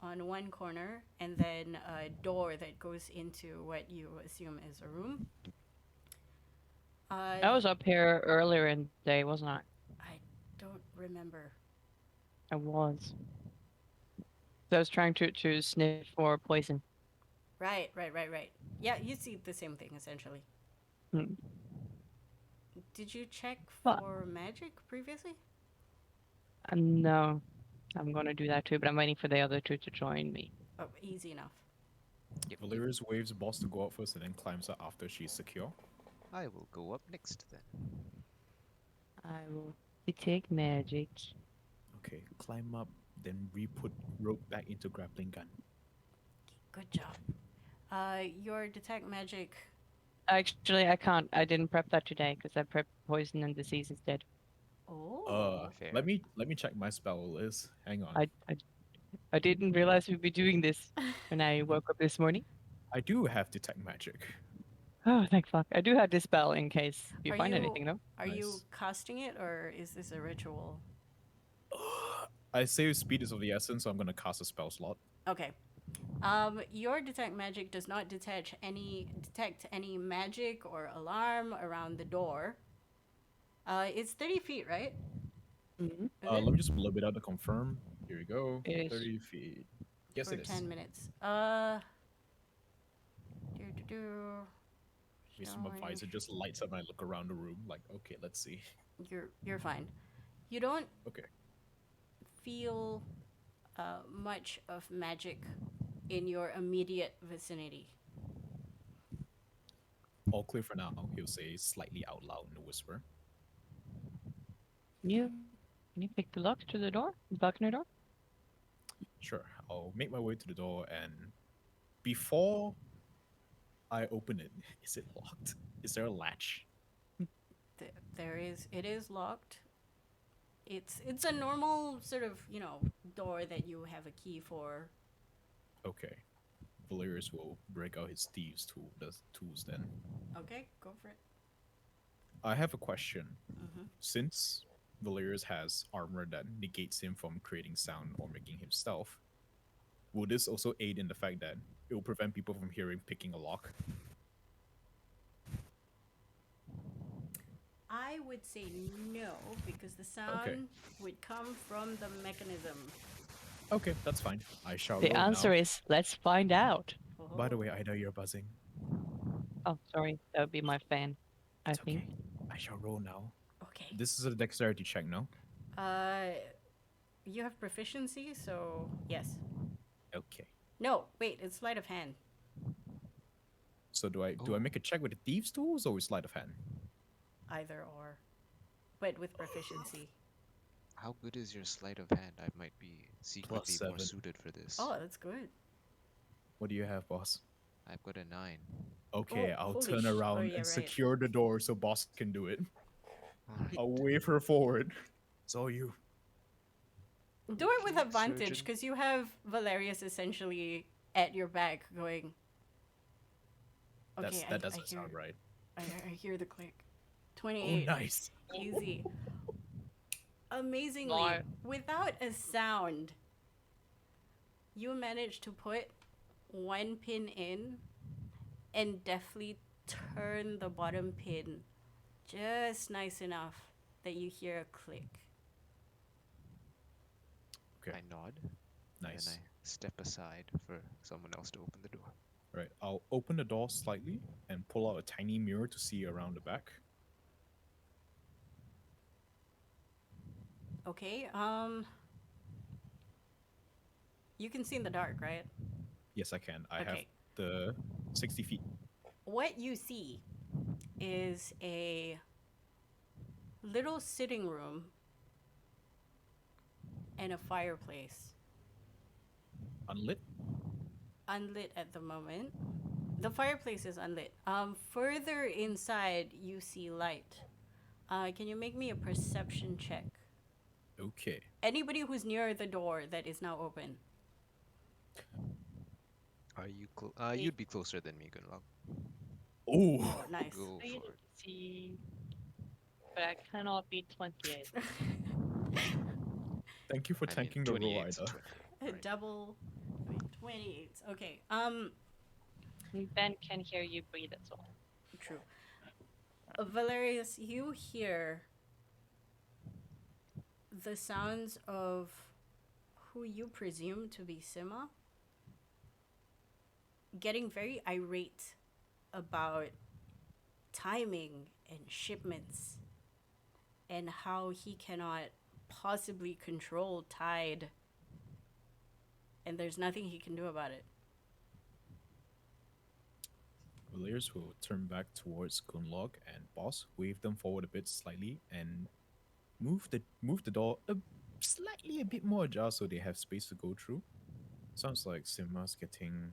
on one corner, and then a door that goes into what you assume is a room. I was up here earlier in the day, wasn't I? I don't remember. I was. So I was trying to sniff for poison. Right. Yeah, you see the same thing essentially. Hmm. Did you check What? for magic previously? No, I'm gonna do that too, but I'm waiting for the other two to join me. Oh, easy enough. Yep, Valerius waves boss to go out first and then climbs up after she's secure. I will go up next then. I will detect magic. Okay, climb up, then re-put rope back into grappling gun. Good job. Your detect magic. Actually, I can't. I didn't prep that today because I prepped poison and disease instead. Oh. Fair. Let me check my spell list. Hang on. I didn't realize we'd be doing this when I woke up this morning. I do have detect magic. Oh, thank fuck. I do have this spell in case you Are find you anything, though. are you Nice. casting it or is this a ritual? I say speed is of the essence, so I'm gonna cast a spell slot. Okay. Your detect magic does not detect any magic or alarm around the door. It's 30 feet, right? Mm-hmm. Is Let it? me just blub it out to confirm. Here we go. It is. 30 feet. Yes, For it is. 10 minutes. Based on my visor just lights up and I look around the room like, okay, let's see. You're fine. You don't Okay. feel much of magic in your immediate vicinity. All clear for now, he'll say slightly out loud in a whisper. Can you pick the lock to the door? The balcony door? Sure, I'll make my way to the door and before I open it, is it locked? Is there a latch? It is locked. It's a normal sort of, door that you have a key for. Okay. Valerius will break out his thieves' tools then. Okay, go for it. I have a question. Mm-hmm. Since Valerius has armor that negates him from creating sound or making him stealth, will this also aid in the fact that it will prevent people from hearing picking a lock? I would say no, because the sound would come from the mechanism. Okay, that's fine. I shall The roll answer now. is let's find out. By the way, I know you're buzzing. Oh, sorry. That would be my fan, I It's think. okay. I shall roll now. Okay. This is a dexterity check, no? You have proficiency, so yes. Okay. No, wait, it's sleight of hand. So do I make a check with the thieves' tools or with sleight of hand? Either or, but with proficiency. How good is your sleight of hand? I might be secretly more 7. suited for this. Oh, that's good. What do you have, boss? I've got a 9. Okay, Oh, I'll holy turn sh- oh, around yeah, and right. secure the door so boss can do it. Alright. I'll wave her forward. It's all you. Do it with Okay, advantage, surgeon. because you have Valerius essentially at your back going. Okay, That doesn't sound right. I hear the click. Oh, 28. nice. Easy. Amazingly, Nice. without a sound, you managed to put one pin in and deftly turn the bottom pin just nice enough that you hear a click. Okay. I nod. Nice. And I step aside for someone else to open the door. Right, I'll open the door slightly and pull out a tiny mirror to see around the back. Okay, you can see in the dark, right? Yes, I can. I have Okay. the 60 feet. What you see is a little sitting room and a fireplace. Unlit? Unlit at the moment. The fireplace is unlit. Further inside, you see light. Can you make me a perception check? Okay. Anybody who's near the door that is now open. Are you you'd be closer than me, Gunlog. Oh, Oh, nice. Go I need for to it. see. But I cannot beat 28. thank you for I mean, tanking the roll, 28 's Ida. 20, A right? double 28. Okay. Ben can hear you breathe, that's all. True. Valerius, you hear the sounds of who you presume to be Sima getting very irate about timing and shipments and how he cannot possibly control tide, and there's nothing he can do about it. Valerius will turn back towards Gunlog and Boss, wave them forward a bit slightly, and move the door slightly a bit more ajar so they have space to go through. Sounds like Simma's getting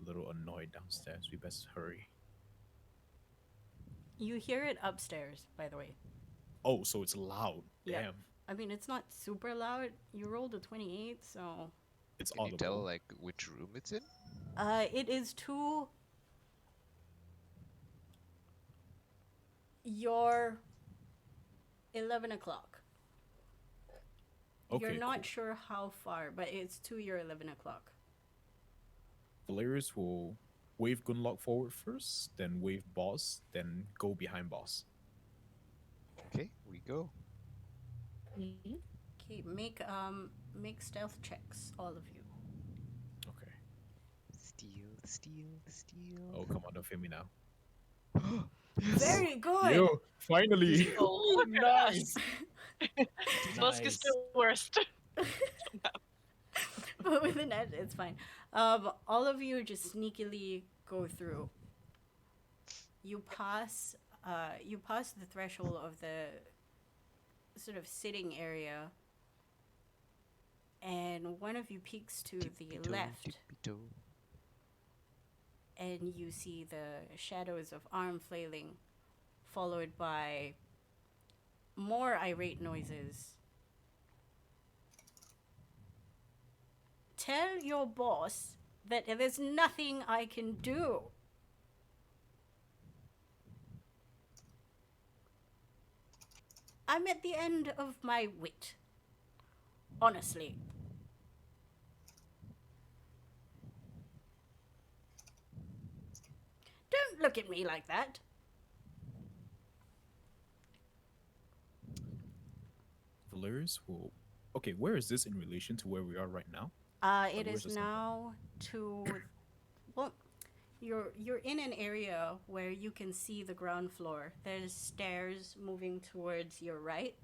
a little annoyed downstairs. We best hurry. You hear it upstairs, by the way. Oh, so it's loud. Yeah. Damn. I mean, it's not super loud. You rolled a 28, so It's Can you tell audible. like which room it's in? it is to your 11 o'clock. You're Okay, not cool. sure how far, but it's to your 11 o'clock. Valerius will wave Gunlock forward first, then wave Boss, then go behind Boss. Okay, we go. Okay, make stealth checks, all of you. Okay. Steal. Oh, come on, don't fail me now. Very good. Yo, finally! Oh, nice! Musk is still worst. But with an edge, it's fine. All of you just sneakily go through. You pass the threshold of the sort of sitting area, and one of you peeks to the left, and you see the shadows of arm flailing, followed by more irate noises. Tell your boss that there's nothing I can do. I'm at the end of my wit. Honestly. Don't look at me like that. Valerius will. Okay, where is this in relation to where we are right now? It where's is the center? now to, well, you're in an area where you can see the ground floor. There's stairs moving towards your right,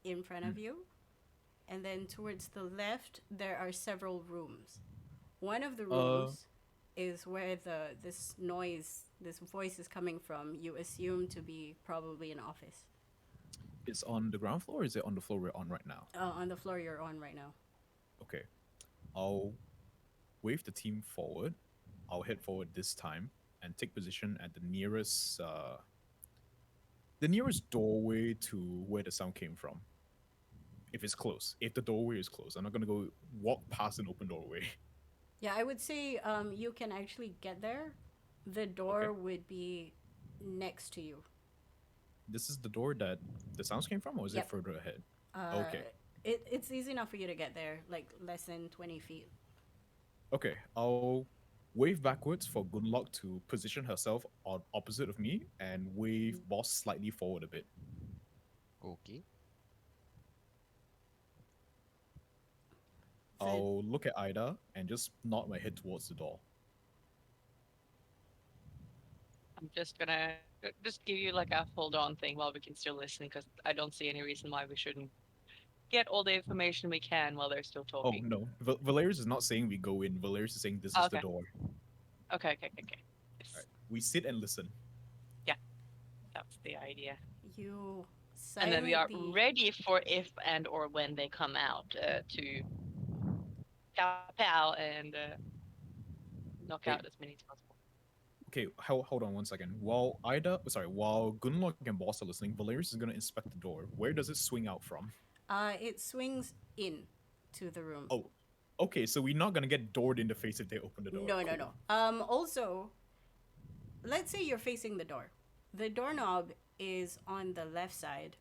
in front of you, and then towards the left there are several rooms. One of the rooms is where this voice is coming from. You assume to be probably an office. It's on the ground floor, or is it on the floor we're on right now? On the floor you're on right now. Okay. I'll wave the team forward. I'll head forward this time and take position at the nearest doorway to where the sound came from. If it's close. If the doorway is close. I'm not gonna go walk past an open doorway. Yeah, I would say you can actually get there. The door would be next to you. This is the door that the sounds came from, or is Yep. it further ahead? Uh, Okay. It's easy enough for you to get there, like less than 20 feet. Okay, I'll wave backwards for Gunlock to position herself on opposite of me and wave Boss slightly forward a bit. Okay. So- I'll look at Ida and just nod my head towards the door. I'm just gonna just give you like a hold on thing while we can still listen, because I don't see any reason why we shouldn't get all the information we can while they're still Oh talking. no, Valerius is not saying we go in. Valerius is saying this is the Okay. door. Okay. Yes, Alright, we sit and listen. that's the idea. You And then we are silently- ready for if and or when they come out to pow and knock Wait. out as many as possible. Okay, hold on one second. While Gunlock and Boss are listening, Valerius is gonna inspect the door. Where does it swing out from? It swings in to the room. Oh, okay, so we're not gonna get doored in the face if they open the door. No. Cool. Also, let's say you're facing the door. The doorknob is on the left side.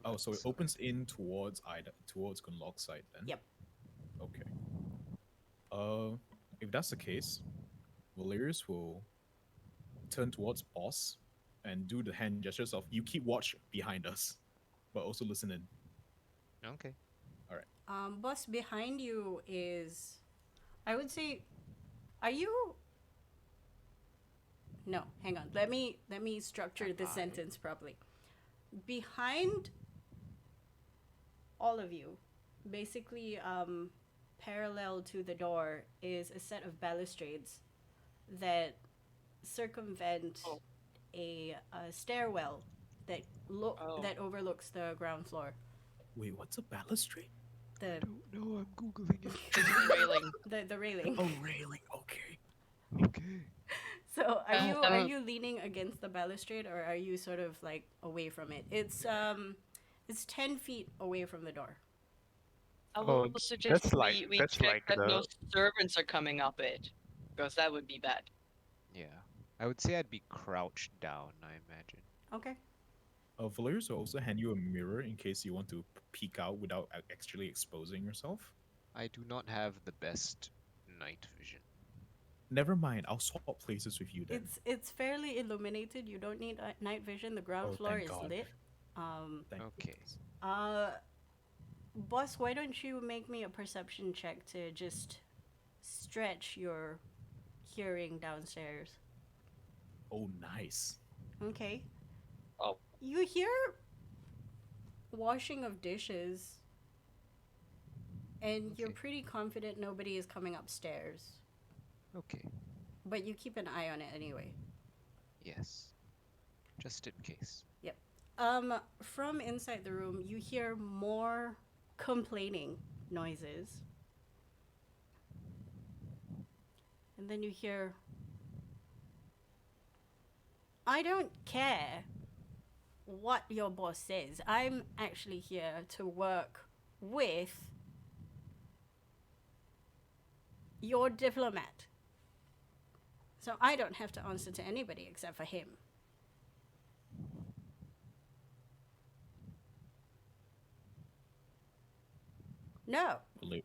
Oh, so it opens in towards Gunlock's side then? Yep. Okay. If that's the case, Valerius will turn towards Boss and do the hand gestures of you keep watch behind us, but also listen in. Okay. Boss, behind you is, I would say, are you No, hang on. Let me structure the Am I? sentence properly. Behind all of you, basically parallel to the door is a set of balustrades that circumvent Oh. a stairwell that Oh. that overlooks the ground floor. Wait, what's a balustrade? The No, I'm googling it. It's a railing. the railing. Oh, railing. Okay. Okay. So are Um, you leaning against the balustrade or are you sort of like away from it? It's 10 feet away from the door. I Oh, will suggest that's like- we that's check like that the- no servants are coming up it, because that would be bad. Yeah. I would say I'd be crouched down, I imagine. Okay. Valerius will also hand you a mirror in case you want to peek out without actually exposing yourself. I do not have the best night vision. Never mind, I'll swap places with you then. It's fairly illuminated. You don't need night vision. The ground Oh, floor thank is God. lit. Thank Okay. goodness. Boss, why don't you make me a perception check to just stretch your hearing downstairs? Oh, nice. Okay. Oh. You hear washing of dishes, and you're Okay. pretty confident nobody is coming upstairs, Okay. but you keep an eye on it anyway. Yes. Just in case. From inside the room, you hear more complaining noises. And then you hear, I don't care what your boss says. I'm actually here to work with your diplomat. So I don't have to answer to anybody except for him. No. Valer-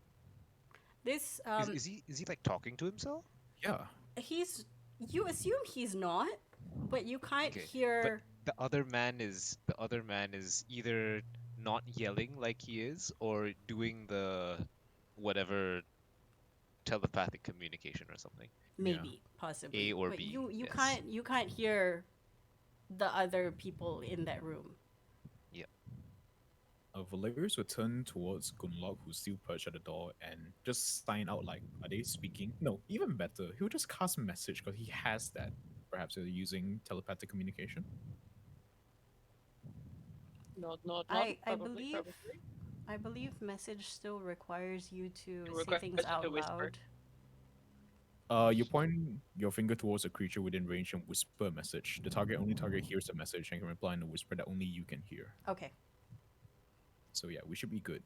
This Is he like talking to himself? Yeah. he's you assume he's not, but you can't Okay, hear The other man is either not yelling like he is or doing the whatever telepathic communication or something. maybe possibly A or but B, you yes. you can't hear the other people in that room. Valerius will turn towards Gunlock, who's still perched at the door, and just sign out like, are they speaking? No, even better, he'll just cast message because he has that. Perhaps they're using telepathic communication. Not. I Probably, believe probably. I believe message still requires you to say Requires things you to out whisper. loud. You point your finger towards a creature within range and whisper a message. The target hears the message and can reply in a whisper that only you can hear. Okay. So yeah, we should be good.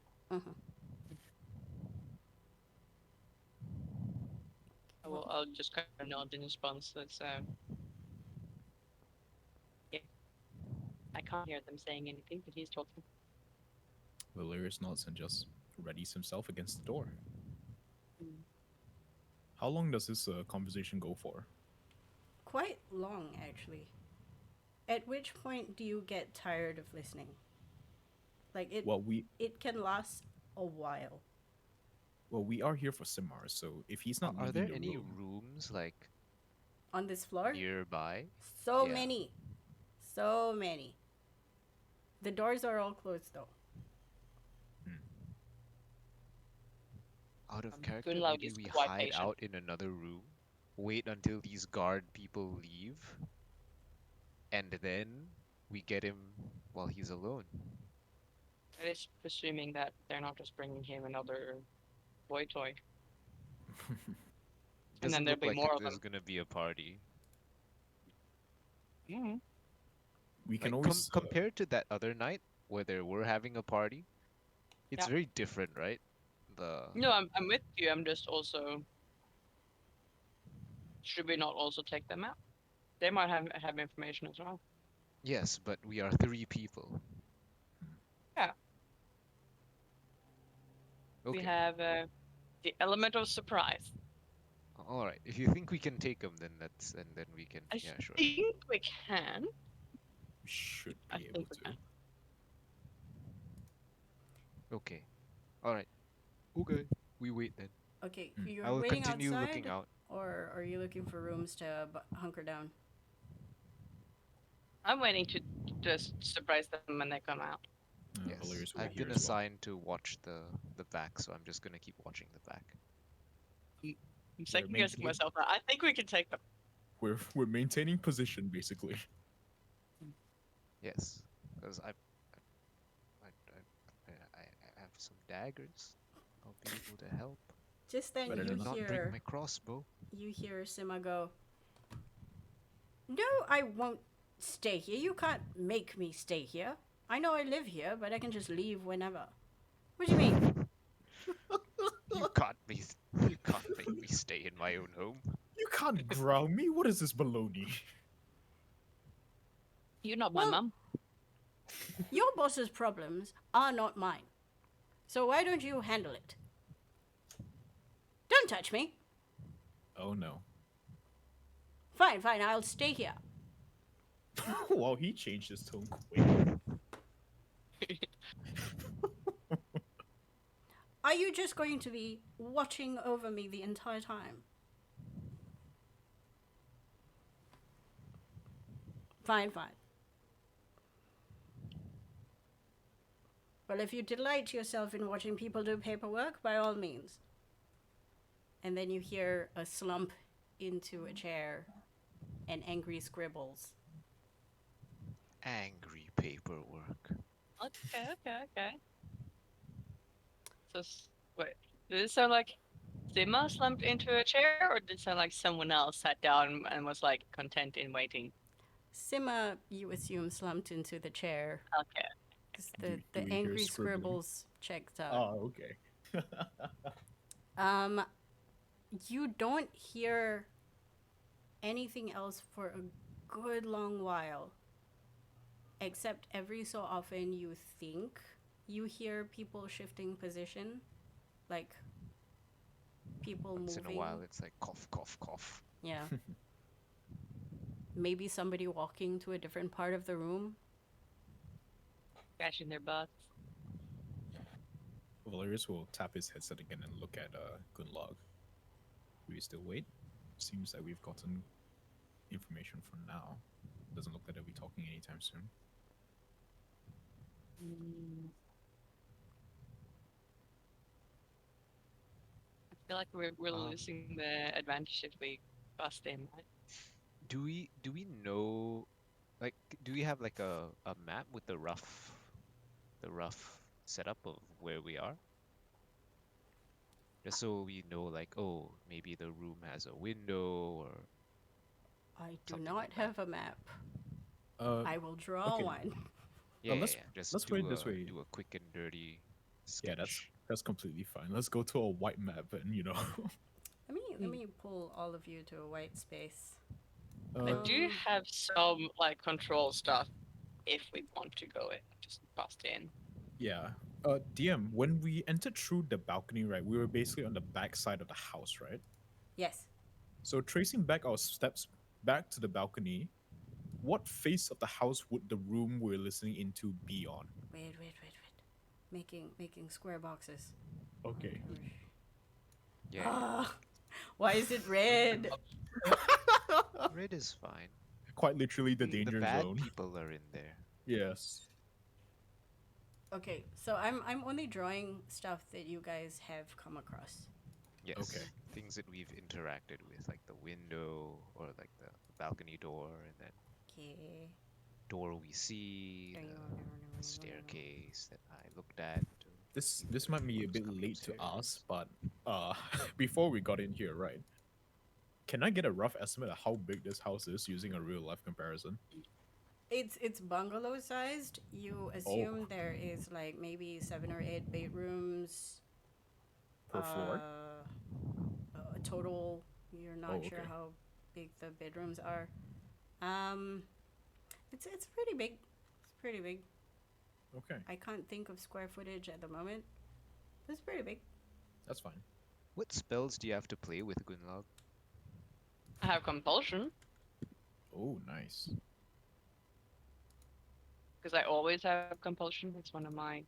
I'll just kind of nod in response. That's yeah. I can't hear them saying anything, but he's talking. Valerius nods and just readies himself against the door. Mm. How long does this conversation go for? Quite long actually. At which point do you get tired of listening? Like Well, it can last a while. we are here for Simar, so if he's not Are leaving there the any room, rooms like On this floor? nearby? So Yeah. many. So many. The doors are all closed though. Out of character, Gunlaug maybe is we quite hide patient. out in another room, wait until these guard people leave, and then we get him while he's alone. That is presuming that they're not just bringing him another boy toy. And then Doesn't there'll look be like more of there's them. gonna be a party. Mm-hmm. we can Like, always compared to that other night where they were having a party, it's Yeah. very different, right? No, I'm with you. I'm just also. Should we not also take them out? They might have information as well. Yes, but we are 3 people. Yeah. Okay. We have the element of surprise. All right. If you think we can take them, then then we can. I Yeah, sure. think we can. we should I be think able we to. can. Okay. All right. Okay. We wait then. Okay, Hmm. you're I will waiting continue outside, looking out. or are you looking for rooms to hunker down? I'm waiting to just surprise them when they come out. Yes, Valerius will I've hear been as well. assigned to watch the back, so I'm just gonna keep watching the back. I'm second guessing maintaining- myself. I think we can take them. We're maintaining position basically. Yes, because I have some daggers. I'll be able to help. Just then Better you than Not bring hear my crossbow. Sima go, "No, I won't stay here. You can't make me stay here. I know I live here, but I can just leave whenever." What do you mean? You can't make me stay in my own home. You can't ground me. What is this baloney? You're not my Well- mum. Your boss's problems are not mine. So why don't you handle it? Don't touch me. Oh no. Fine, I'll stay here. Wow, he changed his tone quick. Are you just going to be watching over me the entire time? Fine. Well, if you delight yourself in watching people do paperwork, by all means. And then you hear a slump into a chair and angry scribbles. Angry paperwork. Okay. So, wait, did it sound like Zima slumped into a chair, or did it sound like someone else sat down and was like content in waiting? Sima, you assume, slumped into the chair. Okay. Because Do the we hear angry scribbling? scribbles checked out. Oh, okay. You don't hear anything else for a good long while. Except every so often you think you hear people shifting position. Like people Once moving. in a while, it's like cough, cough, cough. Yeah. Maybe somebody walking to a different part of the room. Scratching their butts. Valerius will tap his headset again and look at Gunlog. Do we still wait? Seems that we've gotten information for now. Doesn't look like they'll be talking anytime soon. I feel like we're losing the advantage if we bust in, right? Do we know, like, do we have like a map with the rough setup of where we are? Just so we know, like, oh, maybe the room has a window or I do Something not like that. have a map. I will draw okay. one. yeah, let's- Just let's do put it this way. do a quick and dirty Yeah, sketch. that's completely fine. Let's go to a white map and Let me pull all of you to a white space. I do Um, have some like control stuff if we want to go it. Just bust in. yeah. DM, when we entered through the balcony, right, we were basically on the back side of the house, right? Yes. So tracing back our steps back to the balcony, what face of the house would the room we're listening into be on? Wait. Making square boxes. Okay. Yeah, Ah, why is it red? red is fine. Quite literally the danger The bad zone. people are in there. Yes. Okay, so I'm only drawing stuff that you guys have come across. Yes. Okay. Things that we've interacted with, like the window or like the balcony door, and then Okay. door we see, the staircase that I looked at. This might be a bit Coming late to upstairs. ask, but before we got in here, right? Can I get a rough estimate of how big this house is using a real life comparison? It's bungalow sized. You assume there is like maybe 7 or 8 bedrooms Per floor? total. You're not Oh, sure okay. how big the bedrooms are. It's pretty big. It's pretty big. Okay, I can't think of square footage at the moment. It's pretty big. that's fine. What spells do you have to play with, Gunlog? I have compulsion Oh, nice. because I always have compulsion. It's one of my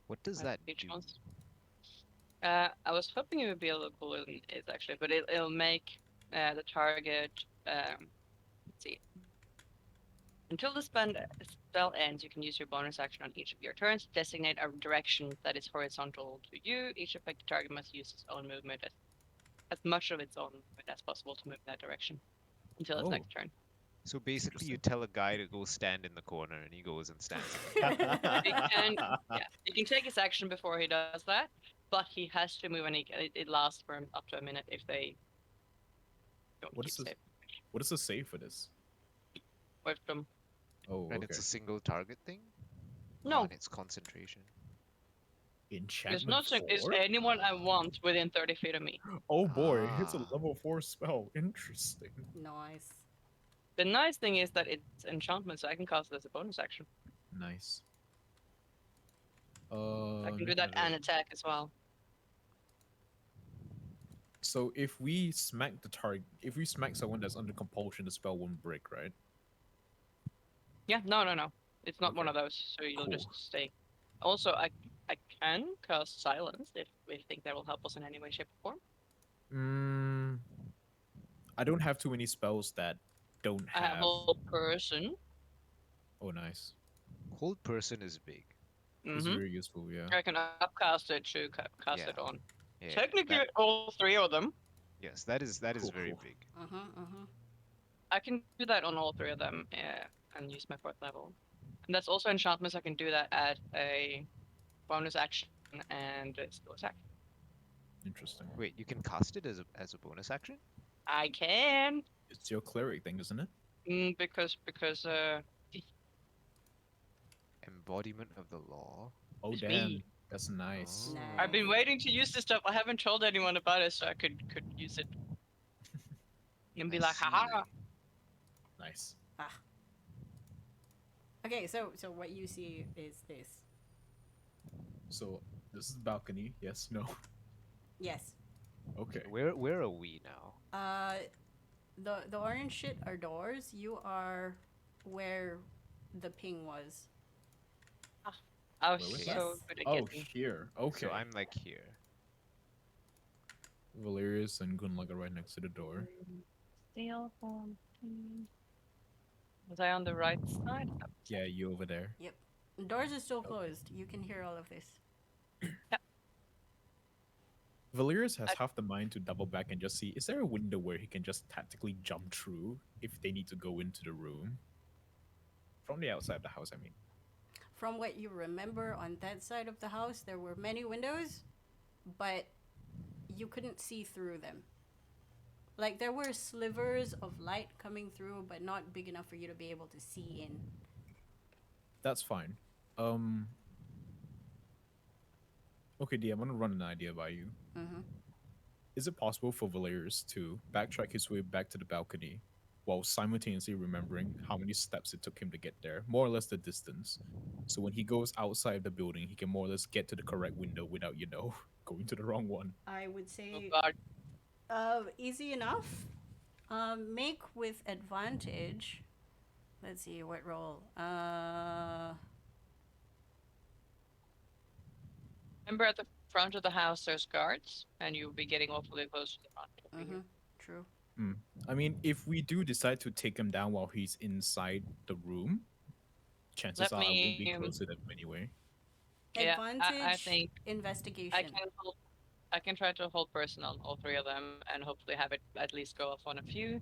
What does that do? speech ones. I was hoping it would be a little cooler than it is actually, but it'll make the target. Let's see. Until the spell ends, you can use your bonus action on each of your turns to designate a direction that is horizontal to you. Each affected target must use its own movement as much of its own movement as possible to move in that direction until its Oh. next turn. So basically, you interesting. tell a guy to go stand in the corner, and he goes and stands. He can take his action before he does that, but he has to move, and it lasts for up to a minute if they don't What keep is this? safe. What does it say for this? Wisdom. Oh, And okay. it's a single target thing? No, And it's concentration. it's Enchantment not. It's 4? anyone I want within 30 feet of me. Oh boy, it's a Ah. level 4 spell. Interesting. Nice. The nice thing is that it's enchantment, so I can cast it as a bonus action. Nice. I can do looking that at and it. attack as well. So if we smack the target, if we smack someone that's under compulsion, the spell won't break, right? Yeah, no. It's not one Okay. of those, so you'll Cool. just stay. Also, I can cast silence if we think that will help us in any way, shape, or form. I don't have too many spells that don't I have have. hold person. Oh, nice. Hold person is big. It's Mm-hmm. very useful. Yeah. I can upcast it to cast Yeah. it on. Yeah, Technically, that- all three of them. yes, that is Cool, very cool. big. I can do that on all three of them and use my 4th level. And that's also enchantments. I can do that at a bonus action and a skill attack. Interesting. Wait, you can cast it as a bonus action? I can, It's your cleric thing, isn't it? because Embodiment of the law. Oh It's damn, me. that's nice. Oh. I've been waiting to use this stuff. I haven't told anyone about it, so I could use it and be I like, see. haha. Nice. Okay, so what you see is this. So this is balcony. Yes. No. Yes. Okay. Where are we now? The orange shit are doors. You are where the ping was. I was Where was so that? good at Oh, guessing. here. Okay. So I'm like here. Valerius and Gunlag are right next to the door. Steel form. Was I on the right side? Yeah, you over there. The doors are still closed. You can hear all of this. Valerius has half the mind to double back and just see, is there a window where he can just tactically jump through if they need to go into the room? From the outside of the house, I mean. From what you remember on that side of the house, there were many windows, but you couldn't see through them. Like, there were slivers of light coming through, but not big enough for you to be able to see in. That's fine. Okay, D, I'm gonna run an idea by you. Mm-hmm. Is it possible for Valerius to backtrack his way back to the balcony while simultaneously remembering how many steps it took him to get there, more or less the distance? So when he goes outside the building, he can more or less get to the correct window without, going to the wrong one. I would Oh say, god. easy enough. Make with advantage. Let's see, what roll? Remember at the front of the house there's guards, and you'll be getting awfully close to the front. Mm-hmm. True. I mean, if we do decide to take him down while he's inside the room, chances Let are I won't be me, close to them anyway. Yeah, Advantage, I think investigation. I can try to hold person on all three of them, and hopefully have it at least go off on a few.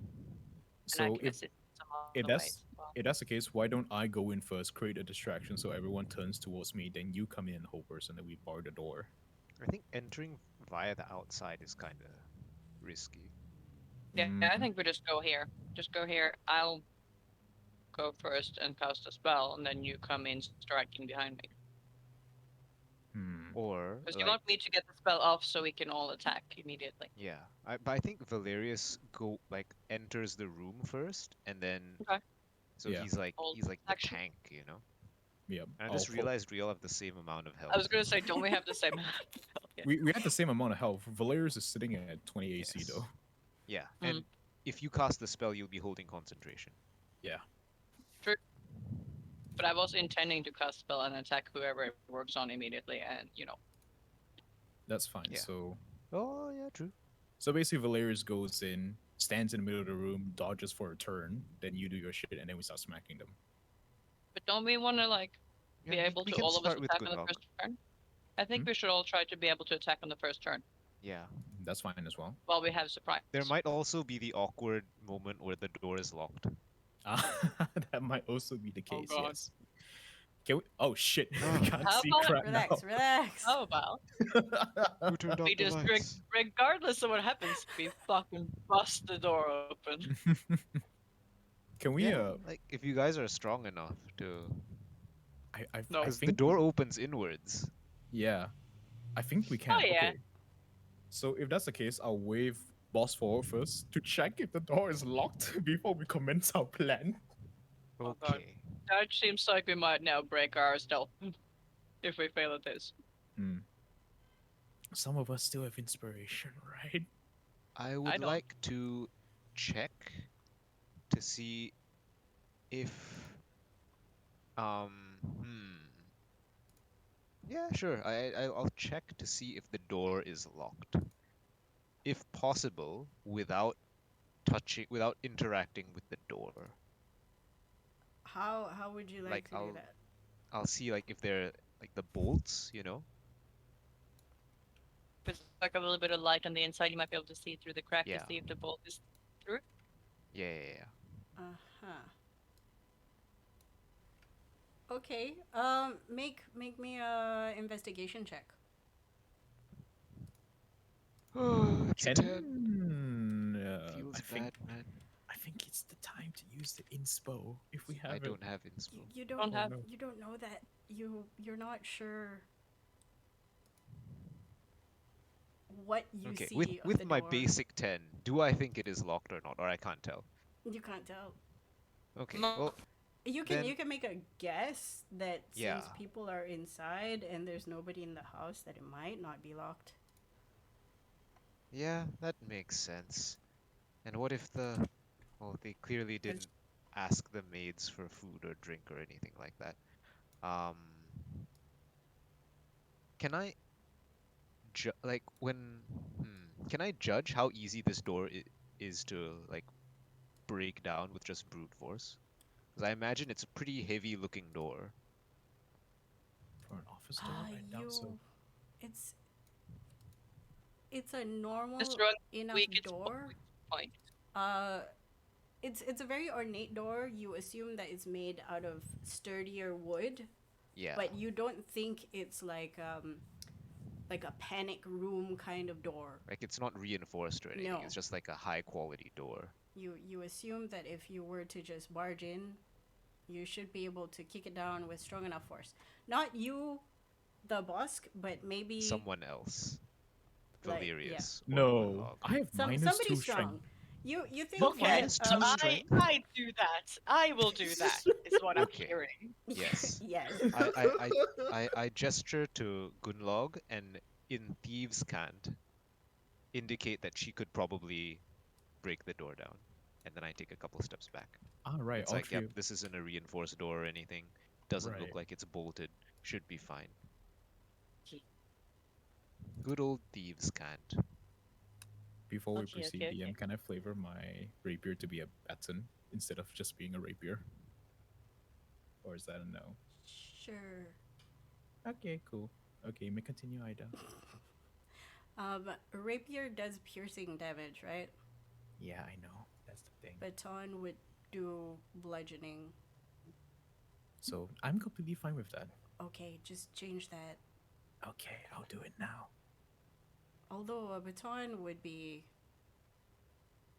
And I So can assist some if other that's ways as well. if that's the case, why don't I go in first, create a distraction so everyone turns towards me, then you come in and hold person, and we bar the door. I think entering via the outside is kind of risky. Yeah, I think we just go here. Just go here. I'll go first and cast a spell, and then you come in striking behind me. Or Because you want me to get the spell off so we can all attack immediately. yeah, but I think Valerius enters the room first, and then Okay. so Yeah. he's like Hold the action. tank, Yep. And I just realized we all have the same amount of health. I was gonna say, don't we have the same? Yeah. We have the same amount of health. Valerius is sitting at 20 AC Yes. though. Yeah, Mm. and if you cast the spell, you'll be holding concentration. Yeah. But I was intending to cast spell and attack whoever it works on immediately, and That's fine. Yeah. So Oh yeah, true. basically Valerius goes in, stands in the middle of the room, dodges for a turn, then you do your shit, and then we start smacking them. But don't we want to like be Yeah, able we to can all of us start with attack on the Gunlock. first turn? I think Hmm? we should all try to be able to attack on the first turn Yeah. That's fine as well. while we have surprise. There might also be the awkward moment where the door is locked. That might also be the Oh, case. God. Yes. Can we? Oh shit! we Ah. can't How see about- crap Relax, now. relax. How about Who turned off we the just lights? regardless of what happens, we fucking bust the door open. Can we? Yeah, like if you guys are strong enough to, I No. because the think. door opens inwards. Yeah, I think we can. Oh, yeah. Okay. So if that's the case, I'll wave boss forward first to check if the door is locked before we commence our plan. Oh, God. Okay. That seems like we might now break our stealth if we fail at this. Hmm. Some of us still have inspiration, right? I would don't. like to check to see if yeah, sure. I'll check to see if the door is locked. If possible, without interacting with the door. How would you like Like, to do that? I'll see like if they're like the bolts, you know? With like a little bit of light on the inside, you might be able to see through the crack Yeah. to see if the bolt is through. Yeah. Uh-huh. Okay. Make me a investigation check. It's a 10. I Feels think bad, man. I think it's the time to use the inspo if we have I it. don't have inspo. You Don't don't have- no. you don't know that you're not sure what you Okay, see with of the my door. basic 10, do I think it is locked or not, or I can't tell? You can't tell. Okay, No. well, You can Then- make a guess that since Yeah. people are inside and there's nobody in the house that it might not be locked. yeah, that makes sense. And what if well, they clearly didn't ask the maids for food or drink or anything like that. Can I can I judge how easy this door is to like break down with just brute force? Because I imagine it's a pretty heavy looking door. For an office door, I doubt so. It's a normal Just run enough weak, it's door. fine. It's a very ornate door. You assume that it's made out of sturdier wood, Yeah. but you don't think it's like a panic room kind of door. Like it's not reinforced or anything. No. It's just like a high quality door. You assume that if you were to just barge in, you should be able to kick it down with strong enough force. Not you, the boss, but maybe Someone else. Like, yeah. Valerius. or No, Warlock. I have minus somebody 2 strong. strength. You think Okay, minus that, two I strength? do that. I will do that. Is what I'm Okay. hearing. Yes. yes. I gesture to Gunlog and in Thieves' Cant indicate that she could probably break the door down. And then I take a couple steps back. Ah, right. It's all like, three yep, this isn't a reinforced door or anything. Doesn't look Right. like it's bolted. Should be fine. Okay. Good old Thieves' Cant. Before we Okay, proceed, okay, DM, okay. can I flavor my rapier to be a baton instead of just being a rapier? Or is that a no? Sure. Okay, cool. Okay, may continue, Ida. Rapier does piercing damage, right? Yeah, I know. That's the thing. Baton would do bludgeoning. So I'm completely fine with that. Okay, just change that. Okay, I'll do it now. Although a baton would be.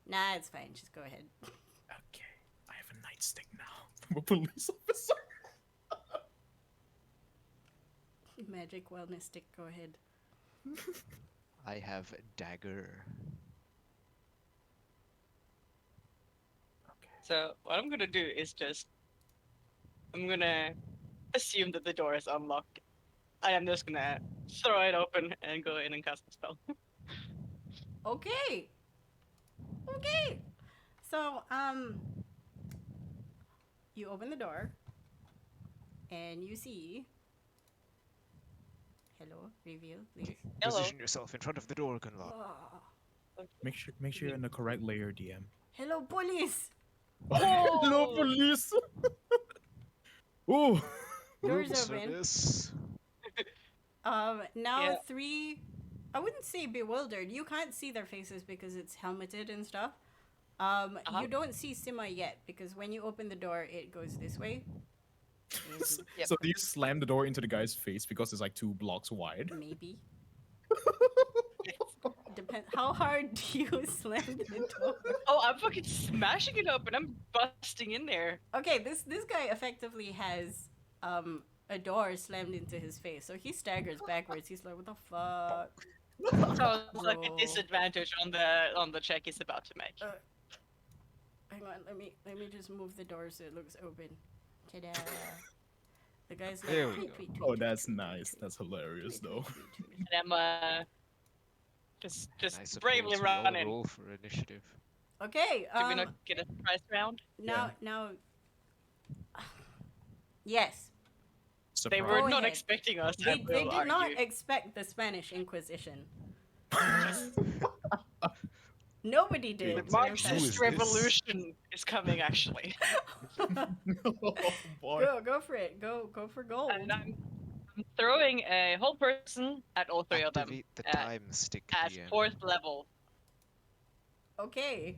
Nah, it's fine. Just go ahead. Okay, I have a nightstick now from a police officer. Magic wellness stick. Go ahead. I have dagger. Okay. So what I'm gonna do is I'm gonna assume that the door is unlocked. I am just gonna throw it open and go in and cast a spell. Okay. Okay. So, you open the door, and you see. Hello, reveal, please. Hello. Position yourself in front of the door, Gunlog. Oh. Make sure you're in the correct layer, DM. Hello, police. Hello, Oh! police. Ooh. Doors Room open. service. Now Yeah. three. I wouldn't say bewildered. You can't see their faces because it's helmeted and stuff. You don't see Sima yet because when you open the door, it goes this way. And Yep. So do you slam the door into the guy's face because it's like 2 blocks wide? maybe. Depends. How hard do you slam the door? Oh, I'm fucking smashing it open. I'm busting in there. Okay, this guy effectively has a door slammed into his face, so he staggers backwards. He's like, "What the fuck?" Sounds like a Bro. disadvantage on the check he's about to make. Hang on, let me just move the door so it looks open. Ta-da! The guy's like, There we "Tweet, go. tweet, tweet, Oh, tweet, that's tweet, nice. tweet, That's hilarious, tweet, though. tweet, tweet, tweet." And I'm just And I bravely suppose we all running. roll for initiative. Okay. Did we not get a surprise round? Now. Yes, They Surprise. were Go not ahead. expecting us. they did not argue. expect the Spanish Inquisition. Nobody did. The The matter of Who fact. is Marxist this? revolution is coming, actually. Oh boy. Go for it. Go for gold. And I'm throwing a whole person at all three of them Activate the at- time stick, at DM. 4th level. Okay.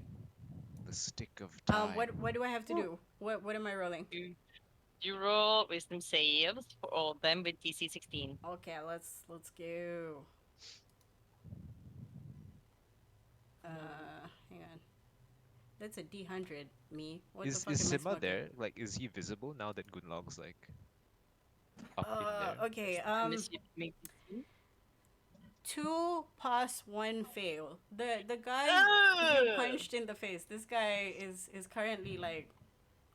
The stick of time. What do I have to do? What am I rolling? You roll wisdom saves for all of them with DC 16. Okay, let's go. Hang on. That's a D100. Me. What Is the fuck am I Sima smoking? there? Like, is he visible now that Gunlog's like up in there? Okay. Unless you make 2 pass, 1 fail. The guy you Ah! punched in the face. This guy is currently like,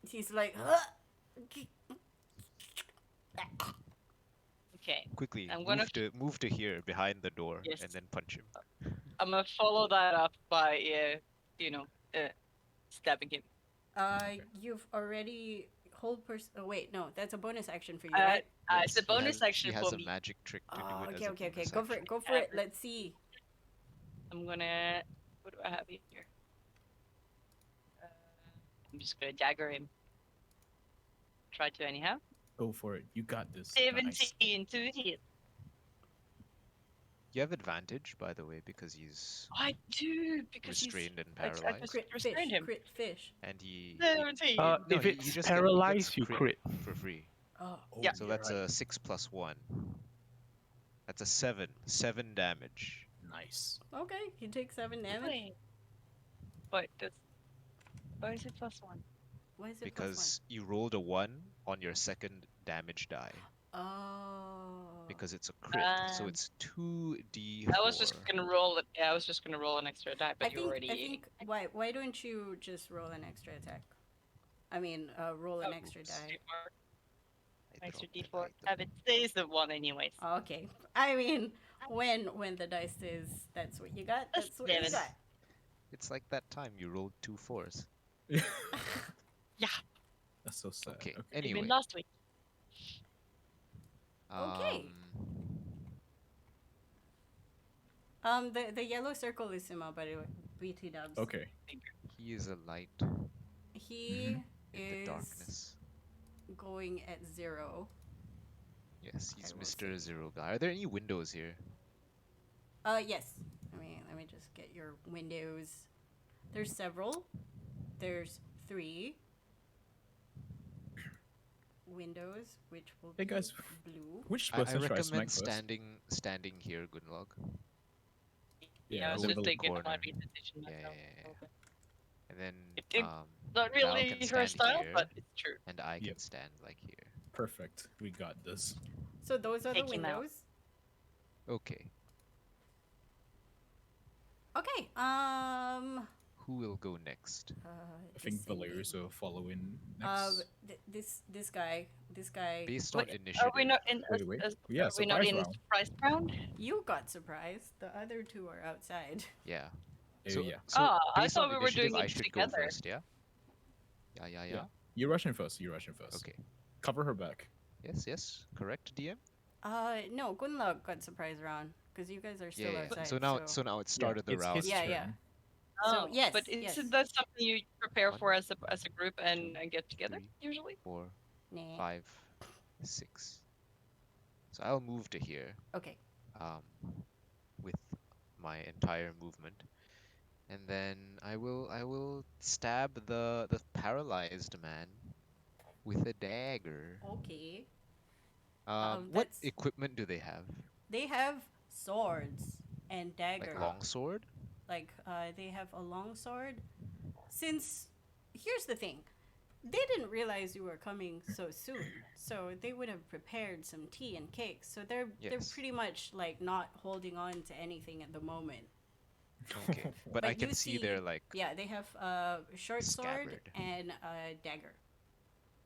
he's like, Okay, Quickly, I'm gonna- move to here behind the door Yes. and then punch him. I'm gonna follow that up by, stabbing him. You've already hold person. Oh wait, no, that's a bonus action for you, Uh, right? It's a Yes, bonus action He has for a me. magic trick to do Oh, it. okay, as a okay. bonus Go for it. action. Go for it. Let's see. I'm gonna. What do I have here? I'm just gonna dagger him. Try to anyhow. Go for it. You got this. 17 to hit. You have advantage, by the way, because he's I do because restrained and I paralyzed, just Crit fish. restrained him. Crit fish. and he. 17. No, If he it's just paralyzed, you gets crit. for free. Oh. Oh, Yeah. So you're that's right. a 6 plus 1. That's a 7. 7 damage. Nice. Okay, you take 7 damage. Wait. But that's. Why is it +1? Why is it Because you rolled a 1 on your second damage die. +1? Oh. Because it's a crit. So Um, it's 2d4. I was just gonna roll it. Yeah, I was just gonna roll an extra die, but I you think already. why don't you just roll an extra attack? I mean, roll an Oh, extra oops, die. D4, I extra dropped an D4. item. Have it stays the 1 anyways. Okay. I mean, when the dice says that's what you got, that's what you Seven. got. It's like that time you rolled 2 4s. That's so sad. Okay. Even Anyway. last week. Okay. The yellow circle is Sima, by the way. BT dubs. Okay. He is a light He in the is darkness. going at 0. Yes, he's I will Mr. Zero guy. Are there any windows here? Yes. Let me just get your windows. There's several. There's 3 windows, which will Hey, be guys. blue. Which I person should I smack recommend first? standing here, Gunlog. Yeah, I was the just little thinking corner. about reposition Yeah, myself. yeah, yeah. And then It- Not Val really can her stand style, here, but it's true. and I can Yep. stand like here. Perfect. We got this. So those are the Take him out. windows. Okay. Okay. Who will go next? I think descending. Valerius will follow in next. This guy. Based Wait, on initiative. Are we not in? Wait. As, Yeah, are we not surprise in round. surprise round? You got surprised. The other 2 are outside. Yeah. Yeah. Ah, I based thought on we were initiative, doing I it should together. go first, yeah? Yeah. You rush in first. Okay. Cover her back. Yes. Correct, DM? No, Gunlog got surprise round because you guys are still Yeah. outside. So now it started the it's round. his Yeah, turn. yeah. Oh, yes, but yes. isn't that something you prepare One, for as a group and two, get together three. usually? 4, Nah. 5, 6. So I'll move to here Okay. with my entire movement. And then I will stab the paralyzed man with a dagger. Okay. What That's equipment do they have? they have swords and dagger. Like longsword? Like they have a long sword. Since here's the thing, they didn't realize you were coming so soon, so they would have prepared some tea and cakes. So they're Yes. pretty much like not holding on to anything at the moment. Okay, but I But you can see see- they're like Yeah, they have a short sword Scabbard. and a dagger.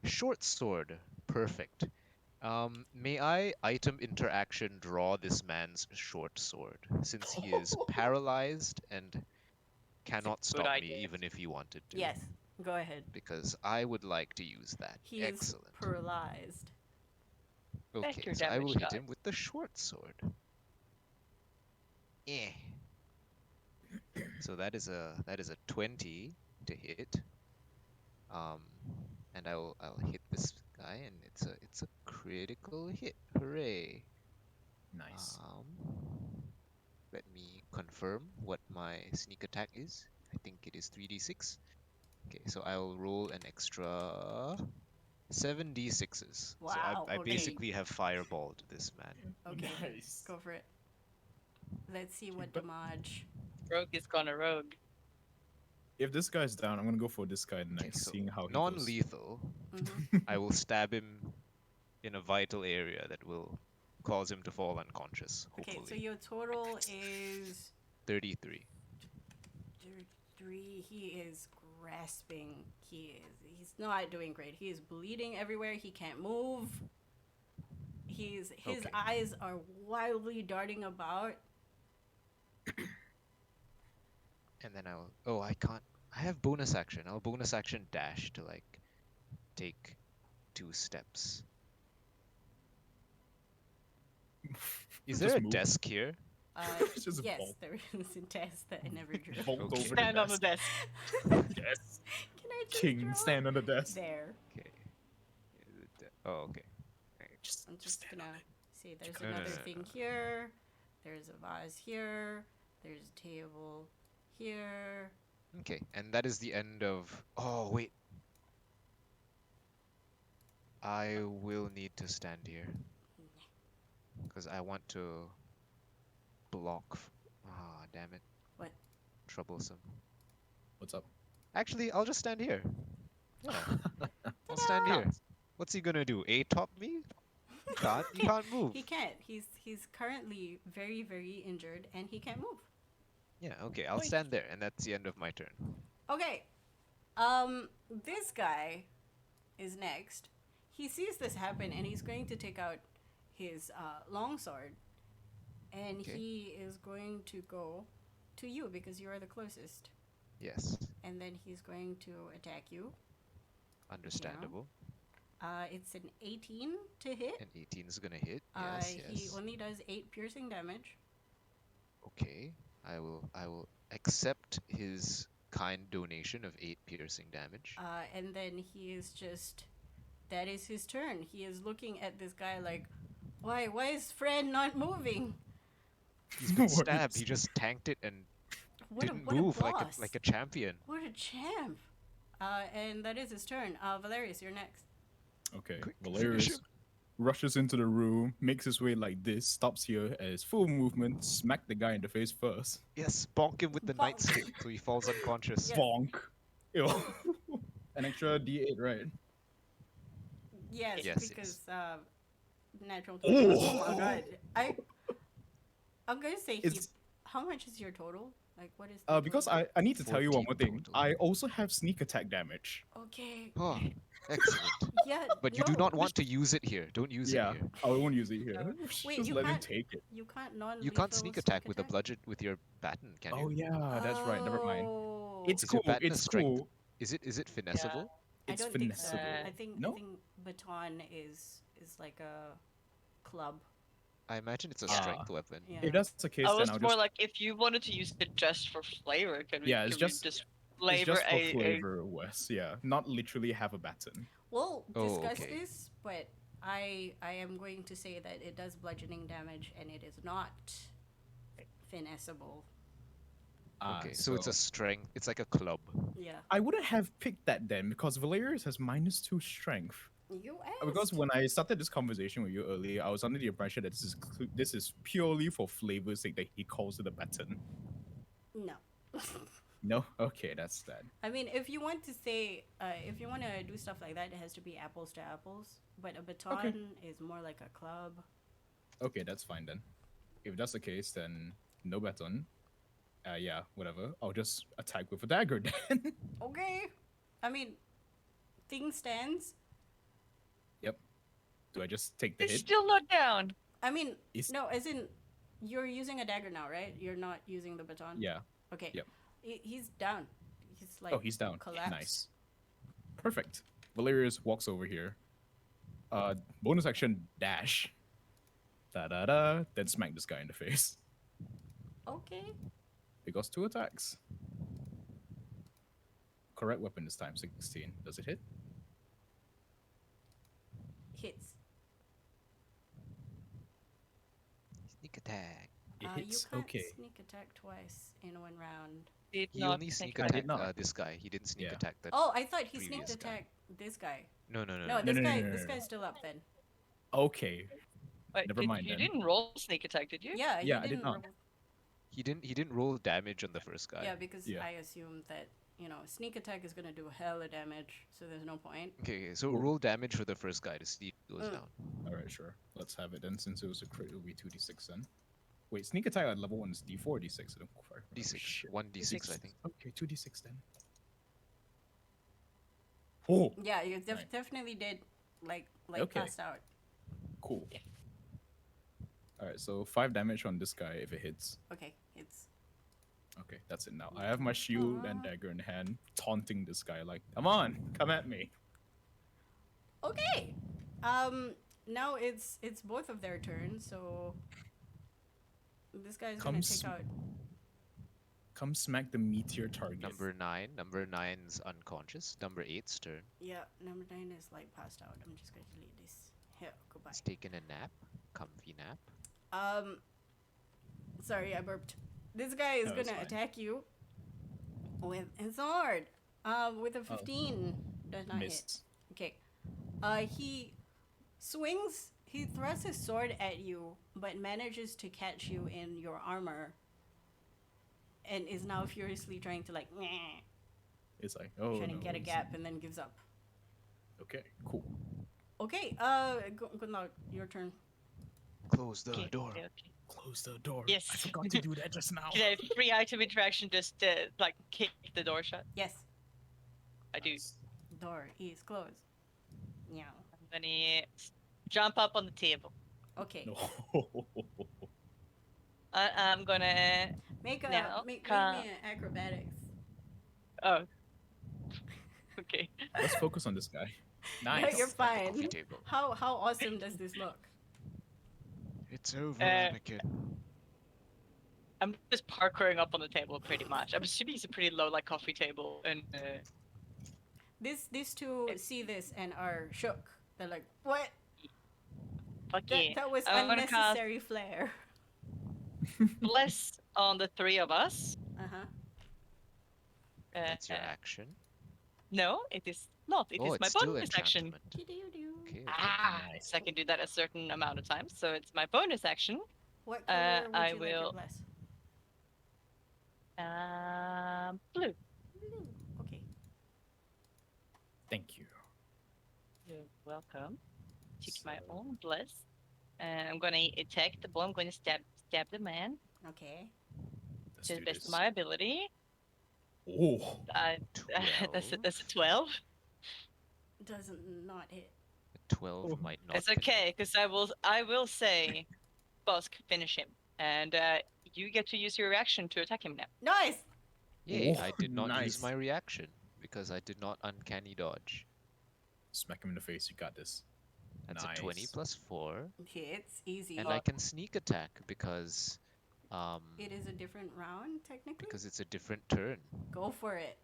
short sword. Perfect. May I item interaction draw this man's short sword since he is paralyzed and cannot good stop me idea. even if he wanted to. Yes, go ahead. Because I would like to use that. He is Excellent. paralyzed. Okay, Vector so I will damage hit die. him with the short sword. Eh. So that is a 20 to hit. And I'll hit this guy, and it's a critical hit. Hooray! Nice. Let me confirm what my sneak attack is. I think it is 3d6. Okay, so I'll roll an extra 7d6s. So Wow, I okay. basically have fireballed this man. Okay, Nice. go for it. Let's see what but- damage. Rogue is gonna rogue. If this guy's down, I'm gonna go for this guy Okay, next, so seeing how he goes. non-lethal. Mhm. I will stab him in a vital area that will cause him to fall unconscious. Hopefully. Okay, so your total is 33. 3. He is grasping. He's not doing great. He is bleeding everywhere. He can't move. His Okay. eyes are wildly darting about. And then I'll. Oh, I can't. I have bonus action. I'll bonus action dash to like take 2 steps. Is there Just a move. desk here? It's just a Yes, vault. there is a test that I never drew. Vault Okay. over Stand the on the desk. desk. Yes. Can I just King, draw stand on the desk. there? Okay. Oh, okay. I'm just gonna see. There's No, no, another no, no, thing no. here. There's a vase here. There's a table here. Okay, and that is the end of. Oh, wait. I will need to stand here. Because I want to block. Ah, damn it. What? Troublesome. What's up? Actually, I'll just stand here. Yeah. I'll stand here. What's he gonna do? A-top me? You can't. You can't move. He can't. He's currently very, very injured and he can't move. Yeah, okay, I'll Wait. stand there, and that's the end of my turn. Okay. This guy is next. He sees this happen and he's going to take out his longsword, and Okay. he is going to go to you because you are the closest. Yes, And then he's going to attack you. understandable. It's an 18 to hit. And 18 is gonna hit. Yes, He yes. only does 8 piercing damage. Okay, I will accept his kind donation of 8 piercing damage. And then he is just. That is his turn. He is looking at this guy like, why is Fred not moving? He's been What stabbed. is- He just tanked it and What didn't a move boss. like a champion. What a champ. And that is his turn. Valerius, you're next. Okay, Quick, finish Valerius him. rushes into the room, makes his way like this, stops here as full movement, smack the guy in the face first. Yes, bonk him with the Bonk. nightstick so he falls unconscious. Yes. Bonk. Ew. An extra D8, right? Yes, Yes, because yes. natural. Oh! 20. Oh my god. I'm gonna say he. It's- How much is your total? Like, what is? The Because total? I need to tell you one 14 more thing. total. I also have sneak attack damage. Okay. Oh, excellent. Yeah. But you do no, not want to use it here. Don't use Yeah, it here. I won't use it here. Wait, Just you let him can't- take it. You can't non. You can't sneak attack with a bludgeon with your baton, can you? Oh yeah, that's right. Never mind. Oh. It's Is your cool. baton a It's strength? cool. Is it finessable? I It's don't think so. finessable. I think No? baton is like a club. I imagine it's a Ah. strength weapon. Yeah. If that's the case, I then was I'll more just like if you wanted to use it just for flavor, Yeah, it's could just- we just it's flavor just for a flavor, Wes. Yeah, not literally have a baton. We'll Oh, discuss okay. this, but I am going to say that it does bludgeoning damage and it is not finessable. Okay, so it's a strength. It's like a club. Yeah. I wouldn't have picked that then because Valerius has -2 strength. You Because asked. when I started this conversation with you earlier, I was under the impression that this is purely for flavor's sake that he calls it a baton. No. No, okay, that's that. I mean, if you want to say, if you want to do stuff like that, it has to be apples to apples. But a baton is more like a club. Okay, that's fine then. If that's the case, then no baton. Yeah, whatever. I'll just attack with a dagger then. Okay. I mean, thing stands. Yep. Do I just take the It's hit? still not down. I mean, Is- no, as in, you're using a dagger now, right? You're not using the baton? Yeah. Okay. Yep. He's down. He's like, Oh, he's down. collapsed. Nice. Perfect. Valerius walks over here. Bonus action dash. Da da da. Then smack this guy in the face. Okay. He got 2 attacks. Correct weapon this time, 16. Does it hit? Hits. Sneak attack. It You hits. can't Okay. sneak attack twice in one round. Did He not only sneak take I did attacked not. this guy. He didn't sneak Yeah. attack that. Oh, I thought he sneaked previous guy. attack this guy. No, no, no, No, no. this no, guy. no, no, This no. guy's still up then. Okay. Wait, Never mind You then. didn't roll sneak attack, did you? Yeah. Yeah, I he did didn't not. roll- He didn't roll damage on the first guy. Yeah, because Yeah. I assumed that sneak attack is gonna do hella damage, so there's no point. Okay, so roll damage for the first guy to see if it goes down. Alright, sure. Let's have it then. Since it was a crit, it'll be 2d6 then. Wait, sneak attack at level 1 is d4 or d6? I don't quite remember. D6. Shit. 1d6, I think. Okay, 2d6 then. Oh, Yeah, you Right. definitely did like Okay. passed out. cool. Alright, so 5 damage on this guy if it hits. Okay, it's Okay, that's it now. I have my shield and dagger in hand, taunting this guy like, come on, come at me. okay. Now it's both of their turns, so this guy's gonna Comes- take out. Come smack the meteor target. Number 9. Number 9's unconscious. Number 8's turn. Yeah, number 9 is like passed out. I'm just going to delete this. Here, goodbye. He's taking a nap. Comfy nap. Sorry, I burped. This guy is No, it's gonna fine. attack you with his sword. With a 15. Does not hit. Missed. Okay. He swings. He thrusts his sword at you, but manages to catch you in your armor, and is now furiously trying to like, meh, It's like, oh trying no. to get a it's- gap, and then gives up. Okay, cool. Okay. Good luck. Your turn. Close the Okay, door. okay. Close the door. Yes. I forgot to do that just now. Can I free item interaction just like kick the door shut? Yes. I do. Nice. Door is closed. Yeah. I'm gonna jump up on the table. Okay. No. I'm gonna. Make a Now, make me ca- an acrobatics. Oh. Okay. Let's focus on this guy. No, Nice. you're At the coffee fine. table. How awesome does this look? It's over, Uh, Anakin. I'm just parkouring up on the table pretty much. I'm assuming it's a pretty low like coffee table and These two see this and are shook. They're like, "What? fuck That, yeah. that was I'm gonna cast- unnecessary flair." Bless on the 3 of us. Uh-huh. That's your action. No, it is not. It is Oh, my it's still bonus action. enchantment. Doo-doo-doo. Okay. Ah, Nice. so I can do that a certain amount of times. So it's my bonus action. What color would I you like your will- bless? Blue. Blue. Okay. Thank you. You're welcome. Take my own bless. And I'm gonna attack the ball. I'm gonna stab the man Okay. Let's to do the best this. of my ability. Oh, That's a 12. Doesn't not hit. 12 might not. It's connect. okay, because I will say, boss, finish him, and you get to use your reaction to attack him now. Nice. Yay, Oh, I did not use nice. my reaction because I did not uncanny dodge. smack him in the face. You got this. That's a 20 Nice. plus 4. Hits easy. And I can sneak attack because It is a different round technically. because it's a different turn. Go for it.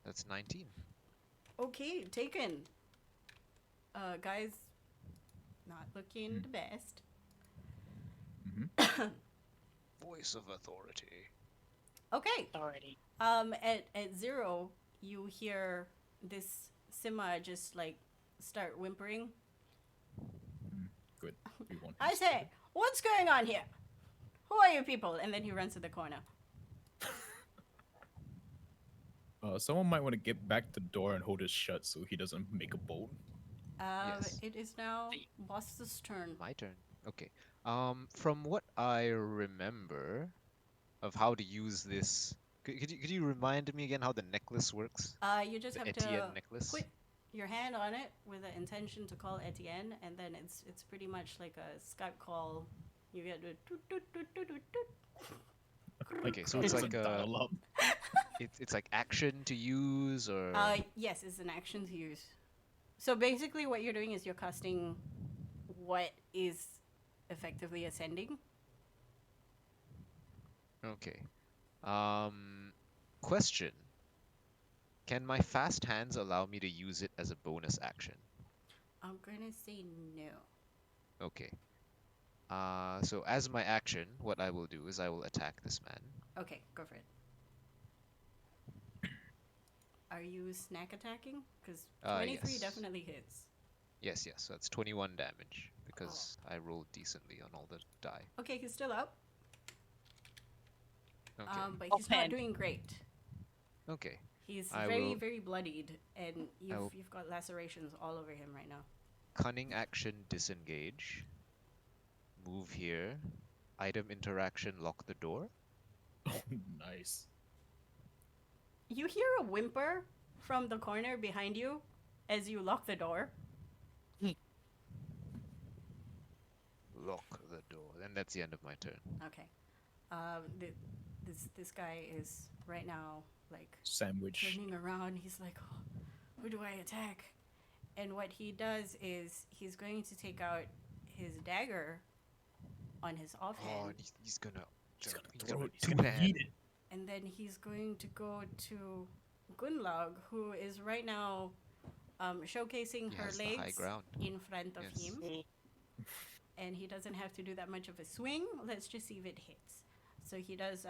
That's 19. Okay, taken. Guys, not looking the best. Voice of authority. Okay. Already. At 0, you hear this Sima just like start whimpering. Good. We want. I say, what's going on here? Who are you people? And then he runs to the corner. Someone might want to get back to the door and hold it shut so he doesn't make a bolt. Yes. It is now boss's turn. My turn. Okay. From what I remember of how to use this, could you remind me again how the necklace works? You just The have Etienne to necklace. put your hand on it with the intention to call Etienne, and then it's pretty much like a Skype call. You get the toot, toot, toot, toot, toot, toot. Okay, so it's like a, dial-up. it's like action to use or. Yes, it's an action to use. So basically, what you're doing is you're casting what is effectively ascending. Okay. Question. Can my fast hands allow me to use it as a bonus action? I'm gonna say no. Okay. So as my action, what I will do is I will attack this man. Okay, go for it. Are you snack attacking? Because 23 Yes. definitely hits. Yes, yes. So that's 21 damage because I rolled decently on all the die. Okay, he's still up, Okay. but he's not Offhand. doing great. Okay. He's I very, will- very bloodied, and will- you've got lacerations all over him right now. Cunning action, disengage. Move here. Item interaction, lock the door. Oh, nice. You hear a whimper from the corner behind you as you lock the door. Lock the door. Then that's the end of my turn. Okay. This guy is right now like Sandwich. turning around. He's like, oh, who do I attack? And what he does is he's going to take out his dagger on his offhand, Oh, and he's gonna. He's gonna he's throw gonna it. He's gonna two-hand. eat it. and then he's going to go to Gunlog, who is right now showcasing He her has the high legs ground. in front of Yes. him. And he doesn't have to do that much of a swing. Let's just see if it hits. So he does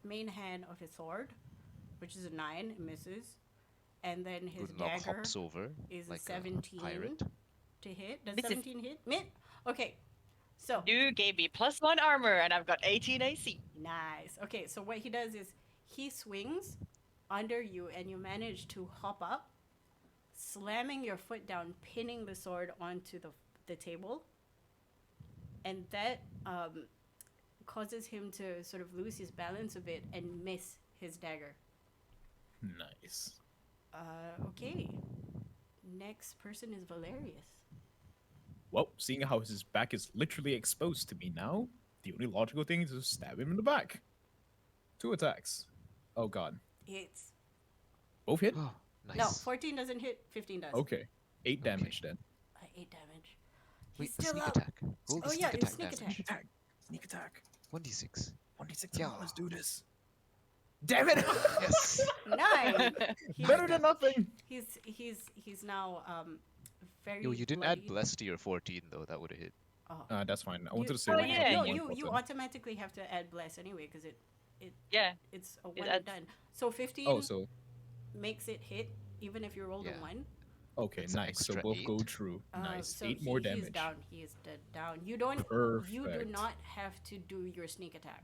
main hand of his sword, which is a 9, it misses. And then his Gunlock dagger hops over is like a 17 a pirate. to hit. Does Misses. 17 hit? Okay, so You gave me +1 armor, and I've got 18 AC. nice. Okay, so what he does is he swings under you, and you manage to hop up, slamming your foot down, pinning the sword onto the table. And that causes him to sort of lose his balance a bit and miss his dagger. Nice. Okay. Next person is Valerius. Well, seeing how his back is literally exposed to me now, the only logical thing is to stab him in the back. 2 attacks. Oh god. Hits. Both hit? Oh, nice. No, 14 doesn't hit, 15 does. Okay. 8 damage then. 8 damage. Wait, He's a still sneak up. attack. Roll the Oh, sneak yeah, it's attack sneak damage. attack. Sneak attack. 1d6. 1d6. Yeah. Let's do this. Damn it! Yes. 9. He's, Better than nothing. he's now very Yo, you didn't bloody. add bless to your 14 though. That would have hit. Oh. That's fine. I You- wanted to say Oh, one yeah, something no, more you important. automatically have to add bless anyway because Yeah. it's a one It and adds- done. So 15 Oh, so makes it hit even if you rolled Yeah. a 1. okay, It's an nice. So extra both go 8. true. Nice. So 8 more He's damage. down. He is down. You do Perfect. not have to do your sneak attack.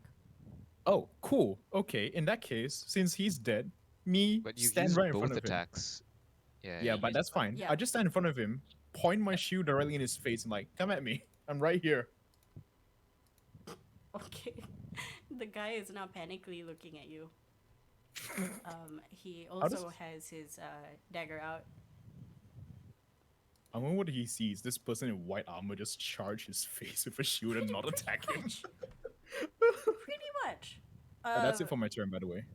Oh, cool. Okay, in that case, since he's dead, me But you stand used right in both front of him. attacks. Yeah. Yeah, but that's fine. Yeah. I just stand in front of him, point my shield directly in his face, and like, come at me. I'm right here. Okay. The guy is now panically looking at you. He does- also has his dagger out. I wonder what he sees. This person in white armor just charge his face with a shield and not attack him. Pretty much. And that's it for my turn, by the way.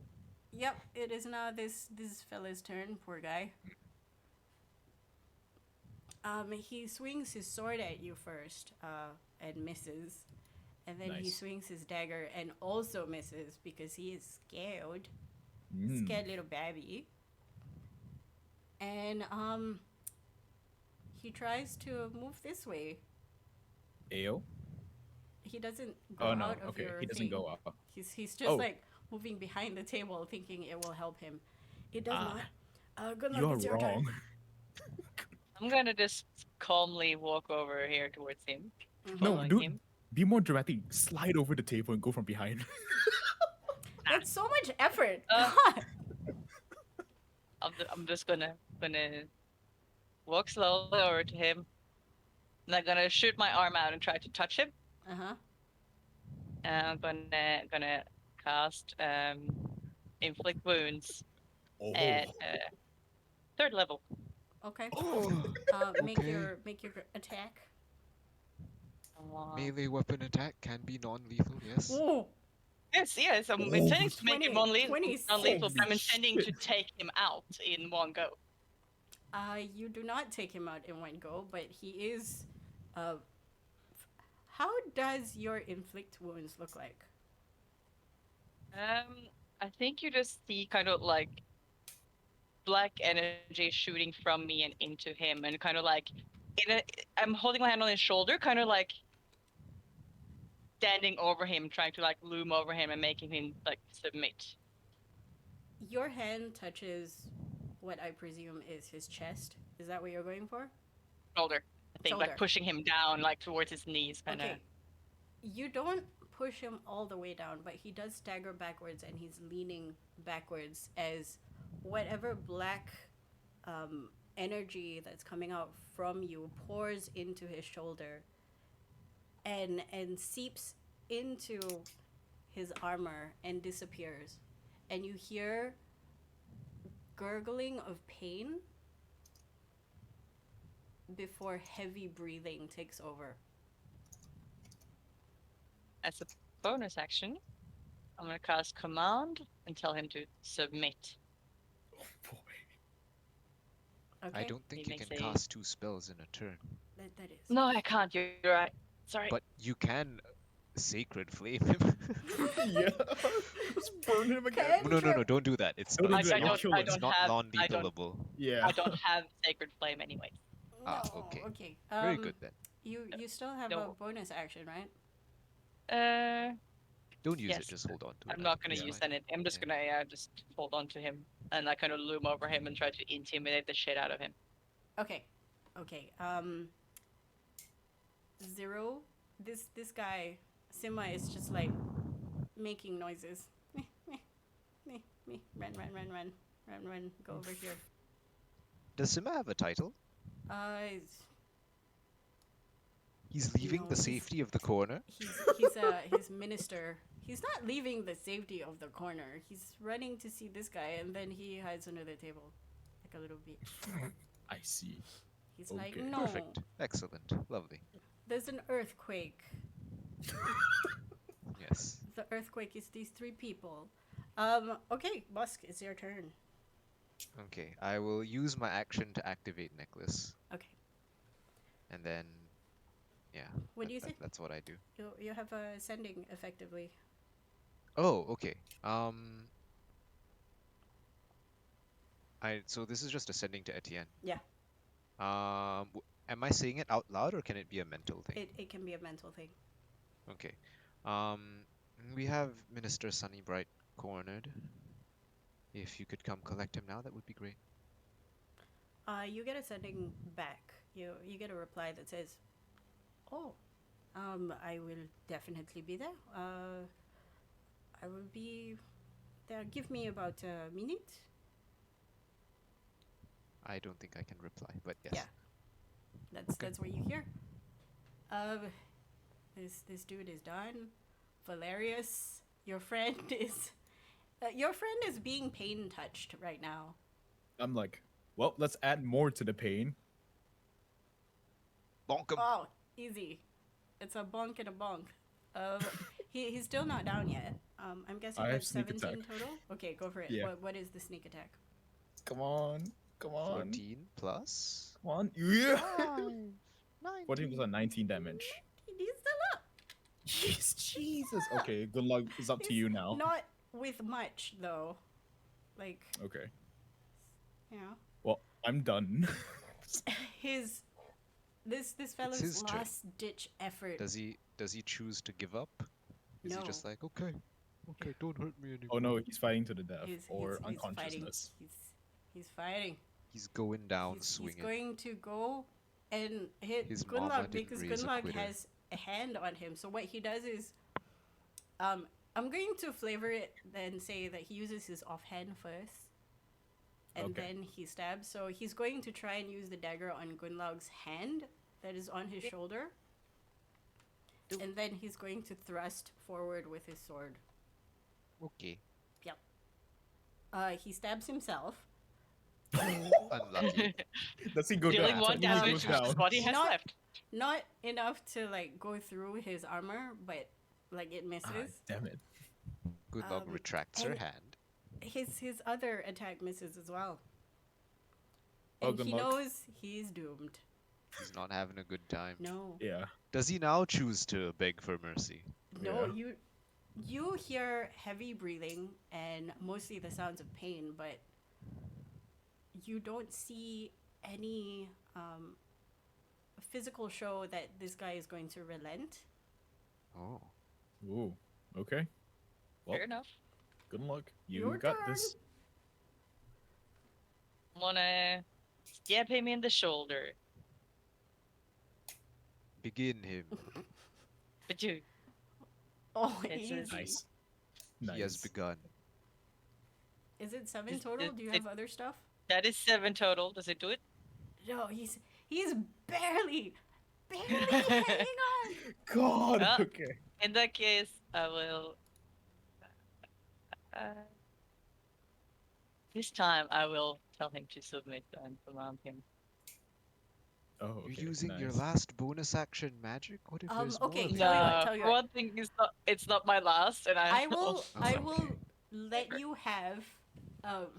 Yep, it is now this fella's turn. Poor guy. He swings his sword at you first, and misses, and then he Nice. swings his dagger and also misses because he is scared. Mm. Scared little babby. And he tries to move this way. AO? He doesn't go Oh no, out of okay. your He doesn't thing. go up. He's just Oh. like moving behind the table, thinking it will help him. It does Ah, not. Good luck. You are It's your turn. wrong. I'm gonna just calmly walk over here towards him. No, Following dude. him. Be more dramatic. Slide over the table and go from behind. That's so much effort. Uh, God. I'm just gonna walk slowly over to him. And I'm gonna shoot my arm out and try to touch him. Uh-huh. And I'm gonna cast Inflict Wounds Oh. at 3rd level. Okay. Oh. Make Okay. your attack. Melee weapon attack can be non-lethal, yes. Ooh. Yes, I'm Oh, intending to make him 20 non-lethal, but I'm holy intending to shit. take him out in one go. You do not take him out in one go, but he is. How does your inflict wounds look like? I think you just see kind of like black energy shooting from me and into him, and kind of like I'm holding my hand on his shoulder, kind of like standing over him, trying to like loom over him and making him like submit. Your hand touches what I presume is his chest. Is that what you're going for? Shoulder. I think Shoulder. like pushing him down like towards his knees, kind of. Okay. You don't push him all the way down, but he does stagger backwards and he's leaning backwards as whatever black energy that's coming out from you pours into his shoulder and seeps into his armor and disappears. And you hear gurgling of pain before heavy breathing takes over. As a bonus action, I'm gonna cast Command and tell him to submit. Oh boy. Okay? I don't think He you can makes a- cast 2 spells in a turn. That is. No, I can't. You're right. Sorry. But you can Sacred Flame him. Yeah. Just burn him again. Okay. No, don't do that. It's Don't not, do it's that, you'll not, kill him. it's don't not have- non-lethalable. Yeah. I don't have Sacred Flame anyway. Ah, No, okay. Okay. Very good then. You still have No. a bonus action, right? Don't use Yes. it, just hold on to it. I'm not gonna It's use fine. anything. I'm just Yeah. gonna just hold on to him and I kind of loom over him and try to intimidate the shit out of him. Okay. Zero. This guy, Sima, is just like making noises. Run. Go over here. Does Sima have a title? It's- He's leaving No, the he's- safety of the corner. his minister. He's not leaving the safety of the corner. He's running to see this guy, and then he hides under the table, like a little bitch. I see. He's like, Okay. no, Perfect. Excellent. Lovely. there's an earthquake. Yes. The earthquake is these 3 people. Okay, Busk, it's your turn. Okay. I will use my action to activate Necklace. Okay. And then, yeah. What do you say? That's what I do. You have a sending effectively. Oh, okay. So this is just ascending to Etienne. Yeah. Am I saying it out loud or can it be a mental thing? It can be a mental thing. Okay. We have Minister Sunnybright cornered. If you could come collect him now, that would be great. You get a sending back. You get a reply that says, "Oh, I will definitely be there. I will be there. Give me about a minute." I don't think I can reply, but yes. Yeah. That's what you hear. This dude is done. Valerius, your friend is being pain touched right now. I'm like, well, let's add more to the pain. Bonk him. Oh, easy. It's a bonk and a bonk. He's still not down yet. I'm guessing I have that's sneak 17 attack. total. Okay, go for it. Yeah. What is the sneak attack? Come on. Come on. 14 plus. Come on. Yeah. 5, 14 was a 19 damage. He's still up. Jeez, Jesus. Okay, good luck. It's up to you now. Not with much though. Like, Okay. you know. Well, I'm done. His this fellow's his turn. last ditch effort. Does he choose to give up? Is he No. just like, okay, don't hurt me anymore? Oh no, he's fighting to the death He's or fighting. unconsciousness. He's fighting. He's going down He's swinging. going to go and hit His mama Gunlog didn't because raise a Gunlog quitter. has a hand on him. So what he does is, I'm going to flavor it and say that he uses his offhand first, and Okay. then he stabs. So he's going to try and use the dagger on Gunlog's hand that is on his shoulder, and then he's going to thrust forward with his sword. Okay. He stabs himself. Unlucky. Does he go Dealing down? one Tell me he damage, goes which is down. what he has Not- left. Not enough to like go through his armor, but like it misses. Ah, damn it. Good luck retracts her and- hand. His other attack misses as well. Oh, And good he luck. knows he's doomed. He's not having a good time. No. Yeah. Does he now choose to beg for mercy? No, Yeah. you hear heavy breathing and mostly the sounds of pain, but you don't see any physical show that this guy is going to relent. Oh. Ooh. Okay. Well, Fair enough. good luck. You Your got turn. this. Wanna stab him in the shoulder. Begin him. But you, Oh, It's easy. Nice. He has Nice. begun. Is it 7 Is total? it- Do you it- have other stuff? that is 7 total. Does it do it? No, he's barely hanging on. God. Ah. Okay. In that case, I will. This time, I will tell him to submit and command him. Oh, okay. You're using your nice. last bonus action magic? What if there's Okay, more? tell you what, No, tell you for what. one thing, it's not my last, and I will Oh, will let you have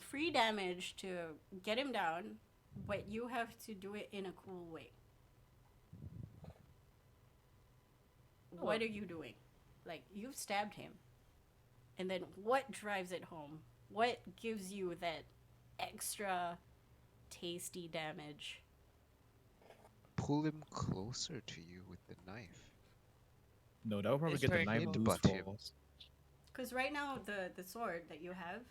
free damage to get him down, but you have to do it in a cool way. What are you doing? Like, you've stabbed him. And then what drives it home? What gives you that extra tasty damage? Pull him closer to you with the knife. No, that would probably It's get the very knife cool. loose Headbutt him. balls. Because right now, the sword that you have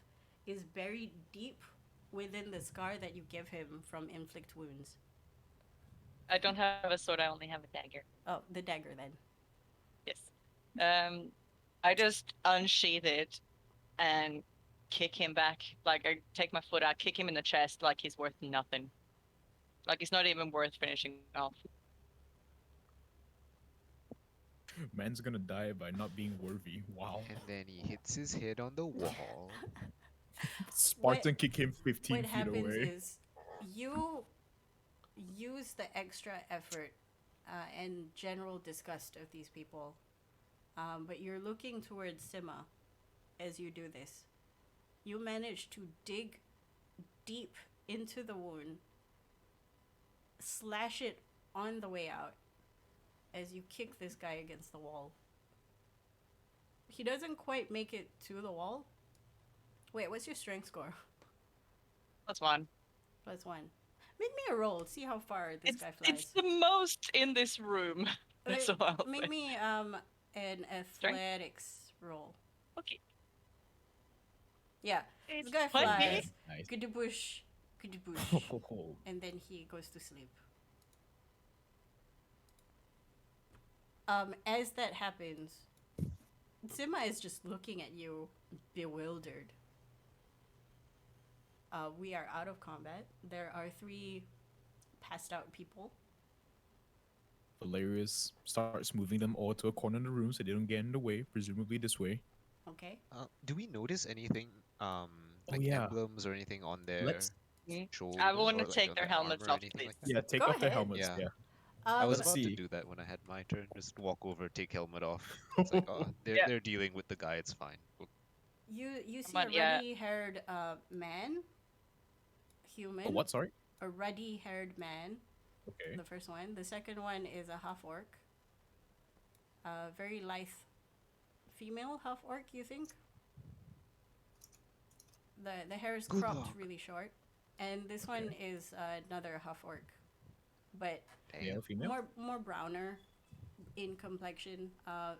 is buried deep within the scar that you give him from Inflict Wounds. I don't have a sword. I only have a dagger. Oh, the dagger then. Yes. I just unsheath it and kick him back. Like I take my foot out, kick him in the chest, like he's worth nothing. Like he's not even worth finishing off. Man's gonna die by not being worthy. Wow. And then he hits his head on the wall. Spartan kick him 15 What feet happens away. is you use the extra effort and general disgust of these people, but you're looking towards Sima as you do this. You manage to dig deep into the wound, slash it on the way out as you kick this guy against the wall. He doesn't quite make it to the wall. Wait, what's your strength score? That's one. +1. Make me a roll. See how far this guy flies. It's the most in this room. That's Wait, all I'll Make say. me an athletics roll. Okay. Yeah, this guy What? flies. Nice. Kudubush, kudubush, Oh, and then he goes to sleep. As that happens, Sima is just looking at you, bewildered. We are out of combat. There are 3 passed out people. Valerius starts moving them all to a corner of the room so they don't get in the way, presumably this way. Okay. Do we notice anything, like yeah. emblems or anything on their Let's- shoulder? I want or, to like, take on their helmets armor or off, anything please. like that? Yeah, take Go off their ahead. helmets. Yeah. Yeah. I was Let's about see. to do that when I had my turn. Just walk over, take helmet off. It's like, oh, Yeah. they're dealing with the guy. It's fine. We'll- You see But a yeah. ruddy-haired man, human. Oh, what? Sorry. A ruddy-haired man. Okay. The first one. The second one is a half orc. Very lithe female half orc. You think? The hair is Good cropped luck. really short, And this one is another half orc, but Male, Damn. female. more browner in complexion.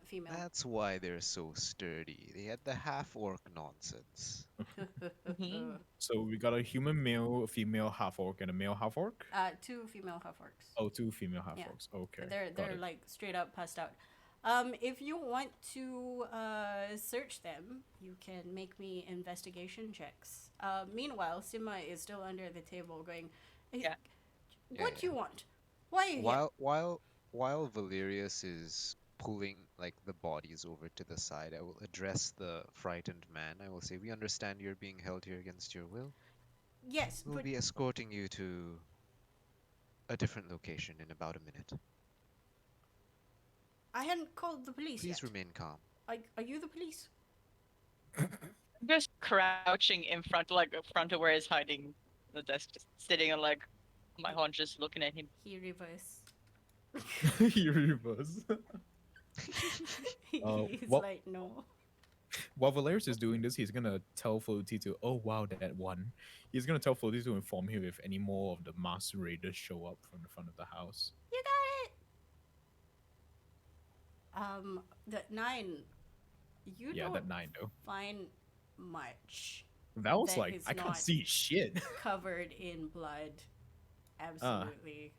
Female. That's why they're so sturdy. They had the half orc nonsense. Mhm. So we got a human male, a female half orc, and a male half orc. Two female half orcs. Oh, two female half Yeah. orcs. Okay. They're got it. like straight up passed out. If you want to search them, you can make me investigation checks. Meanwhile, Sima is still under the table going, Yeah. What do you want? Why are you here? While Valerius is pulling like the bodies over to the side, I will address the frightened man. I will say, "We understand you're being held here against your will. Yes, We'll but be escorting you to a different location in about a minute. I hadn't called the police Please yet. remain calm." Are you the police? I'm just crouching in front of where he's hiding the desk, just sitting on like my haunches, looking at him. He reverse. He reverse. He's what- like, no. While Valerius is doing this, he's gonna tell Floaty to, oh wow, that one. He's gonna tell Floaty to inform him if any more of the masked raiders show up from the front of the house. You got it. The 9. You Yeah, don't that 9 though. find much That was that like, is I can't not- see shit. covered in blood. Absolutely.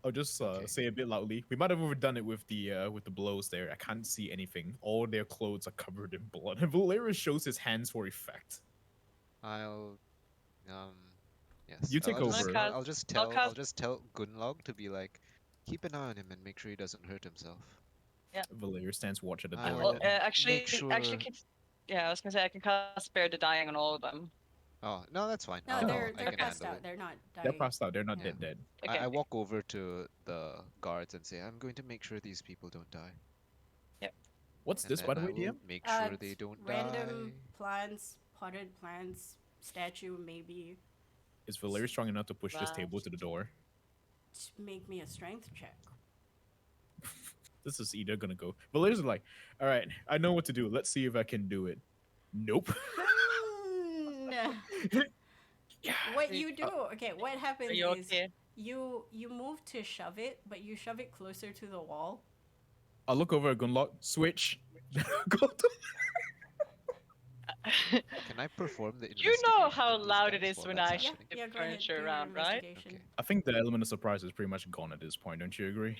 I'll just Okay. say a bit loudly. We might have overdone it with the blows there. I can't see anything. All their clothes are covered in blood. And Valerius shows his hands for effect. I'll, yes. You take I'll just- over. I'll just tell. cast- I'll just tell Gunlog to be like, keep an eye on him and make sure he doesn't hurt himself. Valerius stands watch at the I door. will then. Actually, sure- yeah, I was gonna say I can cast Spare the Dying on all of them. Oh no, that's fine. No, I they're can passed handle out. it. They're not dying. They're passed out. They're not Yeah. dead. Okay. I walk over to the guards and say, I'm going to make sure these people don't die. What's And this, by the then way, I will DM? make Uh, sure they don't Random die. plants, potted plants, statue, maybe. Is Valerius strong enough to push this Wow. table to the door? Just make me a strength check. This is either gonna go. Valerius is like, all right, I know what to do. Let's see if I can do it. Nope. Yeah. What you do? Okay, what happens Are you is okay? you move to shove it, but you shove it closer to the wall. I'll look over at Gunlock. Switch. Go to- Can I perform the You know investigation how on these loud it guys is while when that's I Yeah, shift happening? yeah, the go ahead. furniture do your around, right? investigation. Okay. I think the element of surprise is pretty much gone at this point. Don't you agree?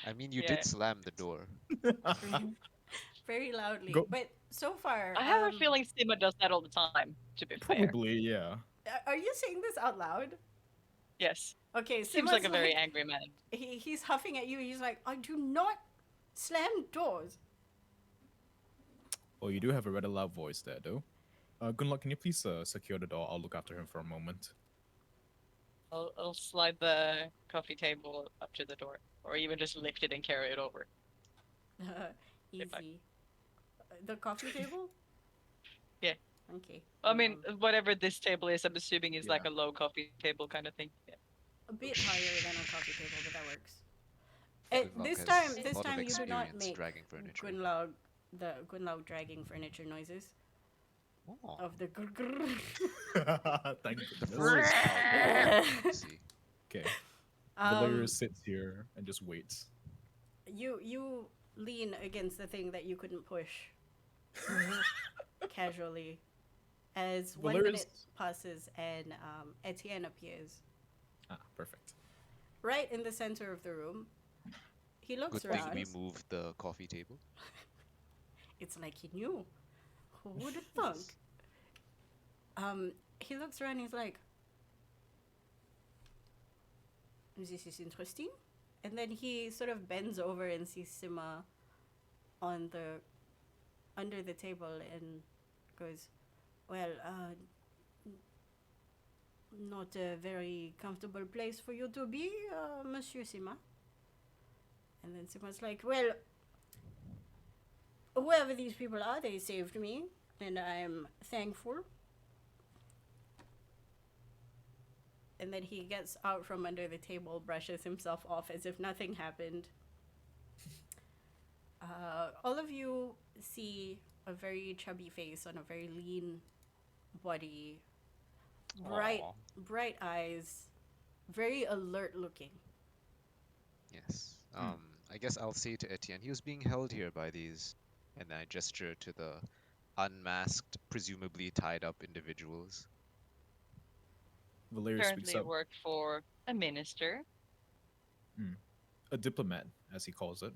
I mean, you Yeah. did slam the door. Very loudly. Go- But so far, I have a feeling Sima does that all the time, to be fair. Probably, yeah. Are you saying this out loud? Yes. Okay, Seems Sima's like a very angry man. He's huffing at you. He's like, I do not slam doors. Oh, you do have a rather loud voice there, though. Gunlock, can you please secure the door? I'll look after him for a moment. I'll slide the coffee table up to the door, or even just lift it and carry it over. Easy. If I- The coffee table? Yeah. Okay. I mean, whatever this table is, I'm assuming is like Yeah. a low coffee table kind of thing. Yeah. a bit higher than a coffee table, but that works. Gunlock This has time, a this lot of time you do not experience make dragging furniture. Gunlog dragging furniture noises Oh, of the grrr. Thank Door goodness. is powerful, you see. Okay. Um, Valerius sits here and just waits. you lean against the thing that you couldn't push casually as 1 minute Valerius- passes and Etienne appears Ah, perfect. right in the center of the room. He looks Good thing around. we moved the coffee table. It's like he knew. Who would have thunk? He looks around. He's like, "This is interesting." And then he sort of bends over and sees Sima on the under the table and goes, "Well, not a very comfortable place for you to be, Monsieur Sima." And then Sima's like, "Well, whoever these people are, they saved me, and I'm thankful." And then he gets out from under the table, brushes himself off as if nothing happened. All of you see a very chubby face on a very lean body. bright, Aw. bright eyes, very alert looking. Yes. I guess I'll say to Etienne, he was being held here by these, and then I gesture to the unmasked, presumably tied up individuals. Valeria speaks Currently up. work for a minister. A diplomat, as he calls it.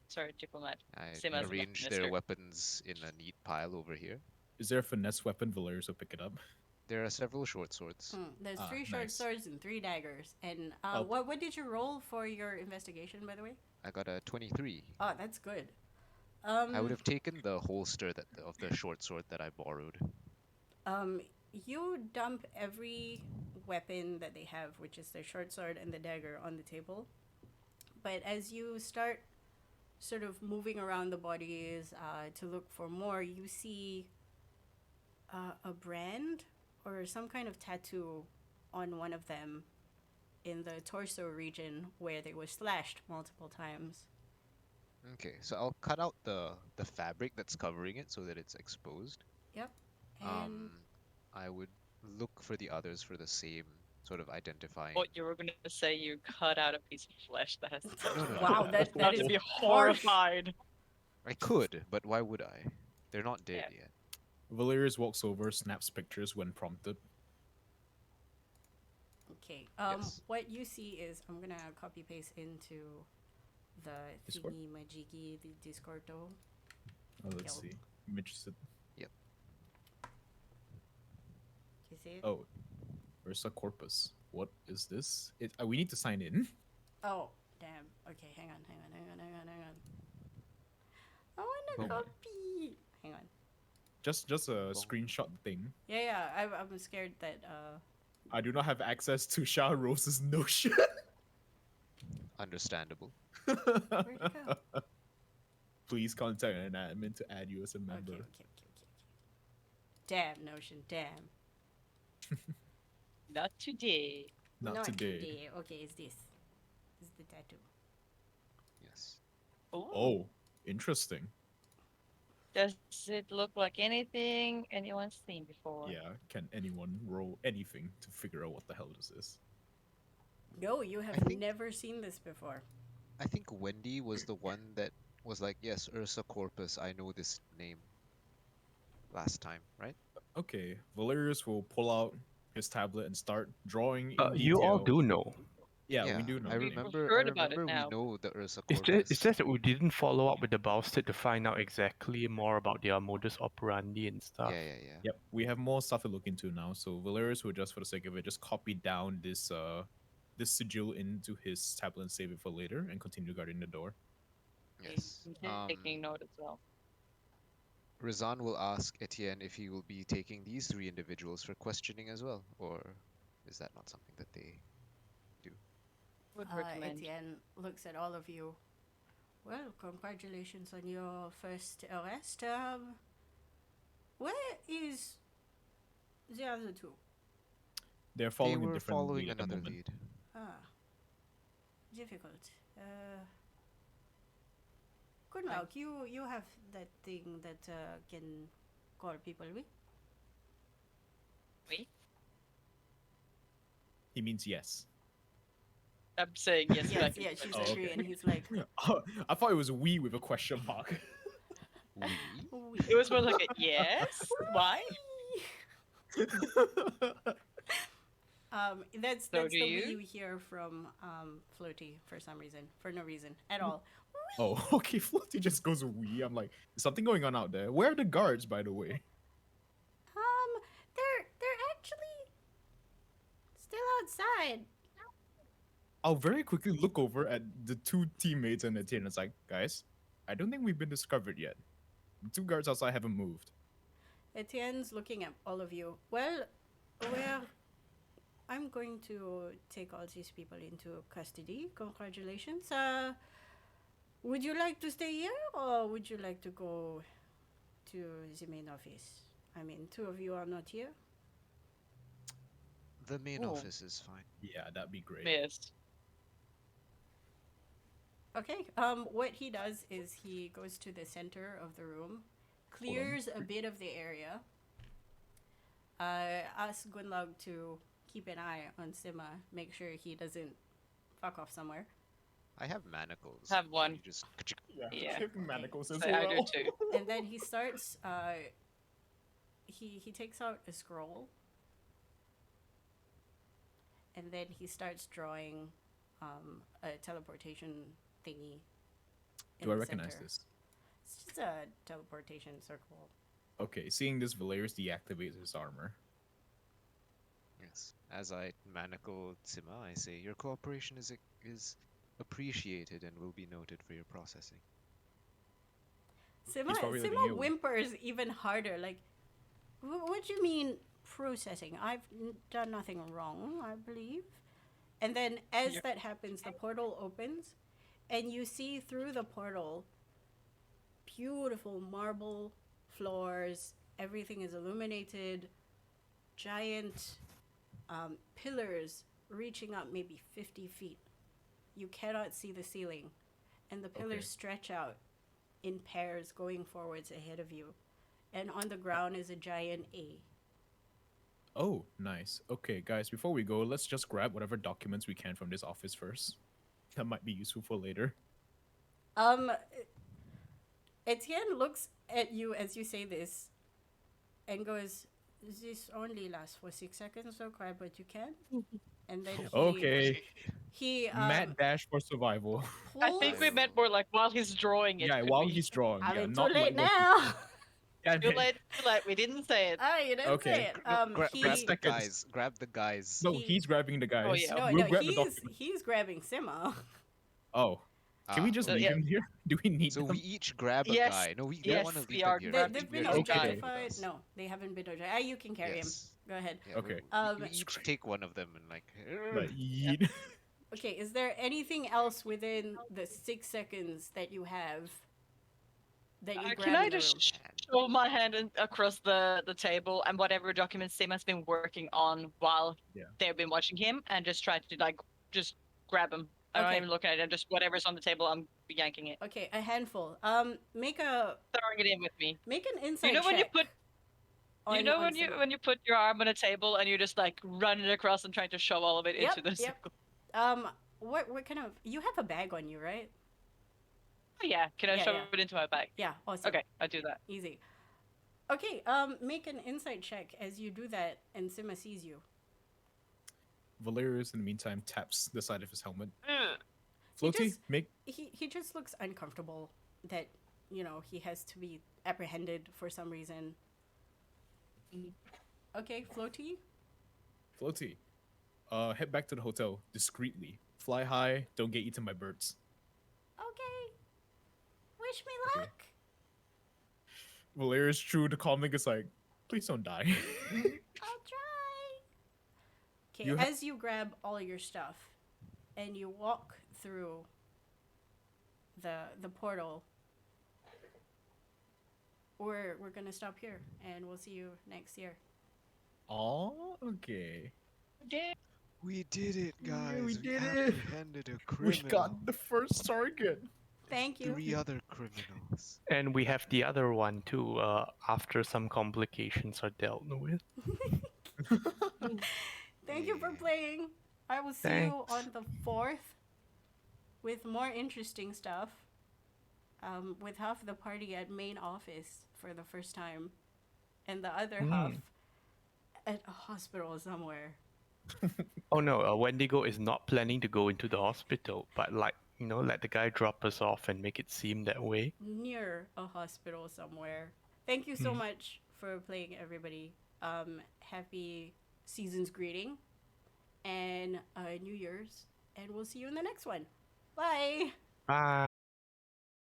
Sorry, diplomat. I Same as arrange their minister. weapons in a neat pile over here. Is there a finesse weapon? Valeria will pick it up. There are several short swords. There's Ah, 3 short nice. swords and 3 daggers. And Oh. what did you roll for your investigation, by the way? I got a 23. Oh, that's good. I would have taken the holster of the short sword that I borrowed. You dump every weapon that they have, which is the short sword and the dagger, on the table. But as you start sort of moving around the bodies to look for more, you see a brand or some kind of tattoo on one of them in the torso region where they were slashed multiple times. Okay, so I'll cut out the fabric that's covering it so that it's exposed. Yep. And I would look for the others for the same sort of identifying. What you were gonna say? You cut out a piece of flesh that has. No, no, no. wow, that Not to is be harsh. horrified. I could, but why would I? They're not dead Yeah. yet. Valerius walks over, snaps pictures when prompted. Okay. Yes. What you see is I'm gonna copy paste into the Discord? thingy majiggy the Discordo. Oh, let's Yo. see. I'm interested. You see it? Oh, Ursa Corpus. What is this? We need to sign in. Oh, damn. Okay, hang on. I want a Oh. copy. Hang on. Just a screenshot thing. Yeah. I'm scared that I do not have access to Shah Rose's notion. Understandable. where'd it go? Please contact an admin to add you as a member. Okay. Damn Notion. Damn. Not today. Not today. Okay, it's this. This is the tattoo. Yes. Ooh. Oh, interesting. Does it look like anything anyone's seen before? Yeah, can anyone roll anything to figure out what the hell this is? No, you have think- never seen this before. I think Wendy was the one that was like, yes, Ursa Corpus, I know this name. Last time, right? Okay, Valerius will pull out his tablet and start drawing. In You all detail. do know. Yeah, we do know. I We've remember. heard about it we now. know the Ursa It's Corpus. just that we didn't follow up with the Bowsted to find out exactly more about their modus operandi and stuff. Yeah. Yep, we have more stuff to look into now. So Valerius will, just for the sake of it, just copy down this sigil into his tablet and save it for later, and continue guarding the door. Yes. I'm taking note as well. Rizan will ask Etienne if he will be taking these 3 individuals for questioning as well, or is that not something that they do? Would recommend. Etienne looks at all of you. Well, congratulations on your first arrest. Where is the other 2? They're They following a were different following lead at the another moment. lead. Difficult. Good luck. You have that thing that can call people with? We? He means yes. I'm saying yes. Yes, like, yeah, she's Oh, okay. agreeing. And he's like, I thought it was we with a question mark. We? "Oui." It was more like a yes. Why? That's So the do we you? you hear from Floaty for some reason, for no reason at all. Oh, okay. Floaty just goes we. I'm like, there's something going on out there. Where are the guards, by the way? They're actually still outside. I'll very quickly look over at the 2 teammates and the team. It's like, guys, I don't think we've been discovered yet. The 2 guards outside haven't moved. Etienne's looking at all of you. Well, I'm going to take all these people into custody. Congratulations. Would you like to stay here, or would you like to go to the main office? I mean, 2 of you are not here. The main Oh. office is fine. Yeah, that'd be great. Missed. Okay. What he does is he goes to the center of the room, clears a bit of the area, ask Gunlog to keep an eye on Sima, make sure he doesn't fuck off somewhere. I have manacles. Have one. You just Yeah. manacles So I do too. And then he starts. He takes out a scroll, and then he starts drawing a teleportation thingy. in Do I the recognize center. this? It's just a teleportation circle. Okay, seeing this, Valerius deactivates his armor. Yes. As I manacle Sima, I say your cooperation is appreciated and will be noted for your processing. Sima, probably letting Sima you- whimpers even harder. Like, what do you mean processing? I've done nothing wrong, I believe. And then as that happens, the portal opens, and you see through the portal beautiful marble floors. Everything is illuminated. Giant pillars reaching up maybe 50 feet. You cannot see the ceiling. And the pillars Okay. stretch out in pairs going forwards ahead of you. And on the ground is a giant A. Oh, nice. Okay, guys, before we go, let's just grab whatever documents we can from this office first. That might be useful for later. Etienne looks at you as you say this and goes, "This only lasts for 6 seconds, so grab what you can." And then Okay. he Mad dash for survival. I think we Pulls- meant more like while he's drawing it. Yeah, could while be. he's drawing. I yeah, mean, too not late like what now. Yeah, Too late, too late. We didn't say it. Ah, you didn't Okay. say it. No, He grab the seconds. guys. Grab the guys. No, he- he's grabbing the guys. Oh, yeah. no, we'll no, grab the he's document. he's grabbing Sima. Oh, can we Ah, just So, leave yeah. him here? Do we need So them? we each grab a Yes, guy. No, we yes, don't want to we leave are him here. grabbing They've been We're okay. objectified. Us. No, they haven't been objectified. You can carry him. Yes. Go ahead. Yeah, Okay. We each take one of them and like. Like, yeet. Okay, is there anything else within the 6 seconds that you have that you grab Can I in the room? just show my hand across the table and whatever documents Sim has been working on while Yeah. they've been watching him and just try to like just grab him. I'm not Okay. even looking at it. Just whatever's on the table, I'm yanking it, Okay, a handful. Make throwing it in with me. an insight You know when you check put on- you know on when you Sima. when you put your arm on a table and you just like run it across and trying to shove all of it into the Yep. circle. What kind of, you have a bag on you, right? Oh, yeah, can I Yeah, shove yeah. it into my bag? Yeah, awesome. Okay, I'll do that. Easy. Okay, make an insight check as you do that and Sima sees you. Valerius, in the meantime, taps the side of his helmet. Ugh. Floaty, just- make He just looks uncomfortable that, you know, he has to be apprehended for some reason. Okay, Floaty? Floaty. Head back to the hotel discreetly. Fly high, don't get eaten by birds. Okay. Wish me Okay. luck. Valerius, true to comic, is like, please don't die. I'll try. Okay, You ha- as you grab all your stuff and you walk through the portal, we're gonna stop here and we'll see you next year. Oh, okay. Yeah. We did it, guys. we did it. Apprehended a We criminal. got the first target. Thank you. 3 other criminals. And we have the other one too, after some complications are dealt with. Thank you for Yeah. playing. I will see you Thanks. on the 4th with more interesting stuff. With half the party at main office for the first time, and the other half at a hospital somewhere. Oh no, Wendigo is not planning to go into the hospital, but like, you know, let the guy drop us off and make it seem that way. Near a hospital somewhere. Thank you so Hmm. much for playing, everybody. Happy season's greeting and New Year's, and we'll see you in the next one. Bye. Bye.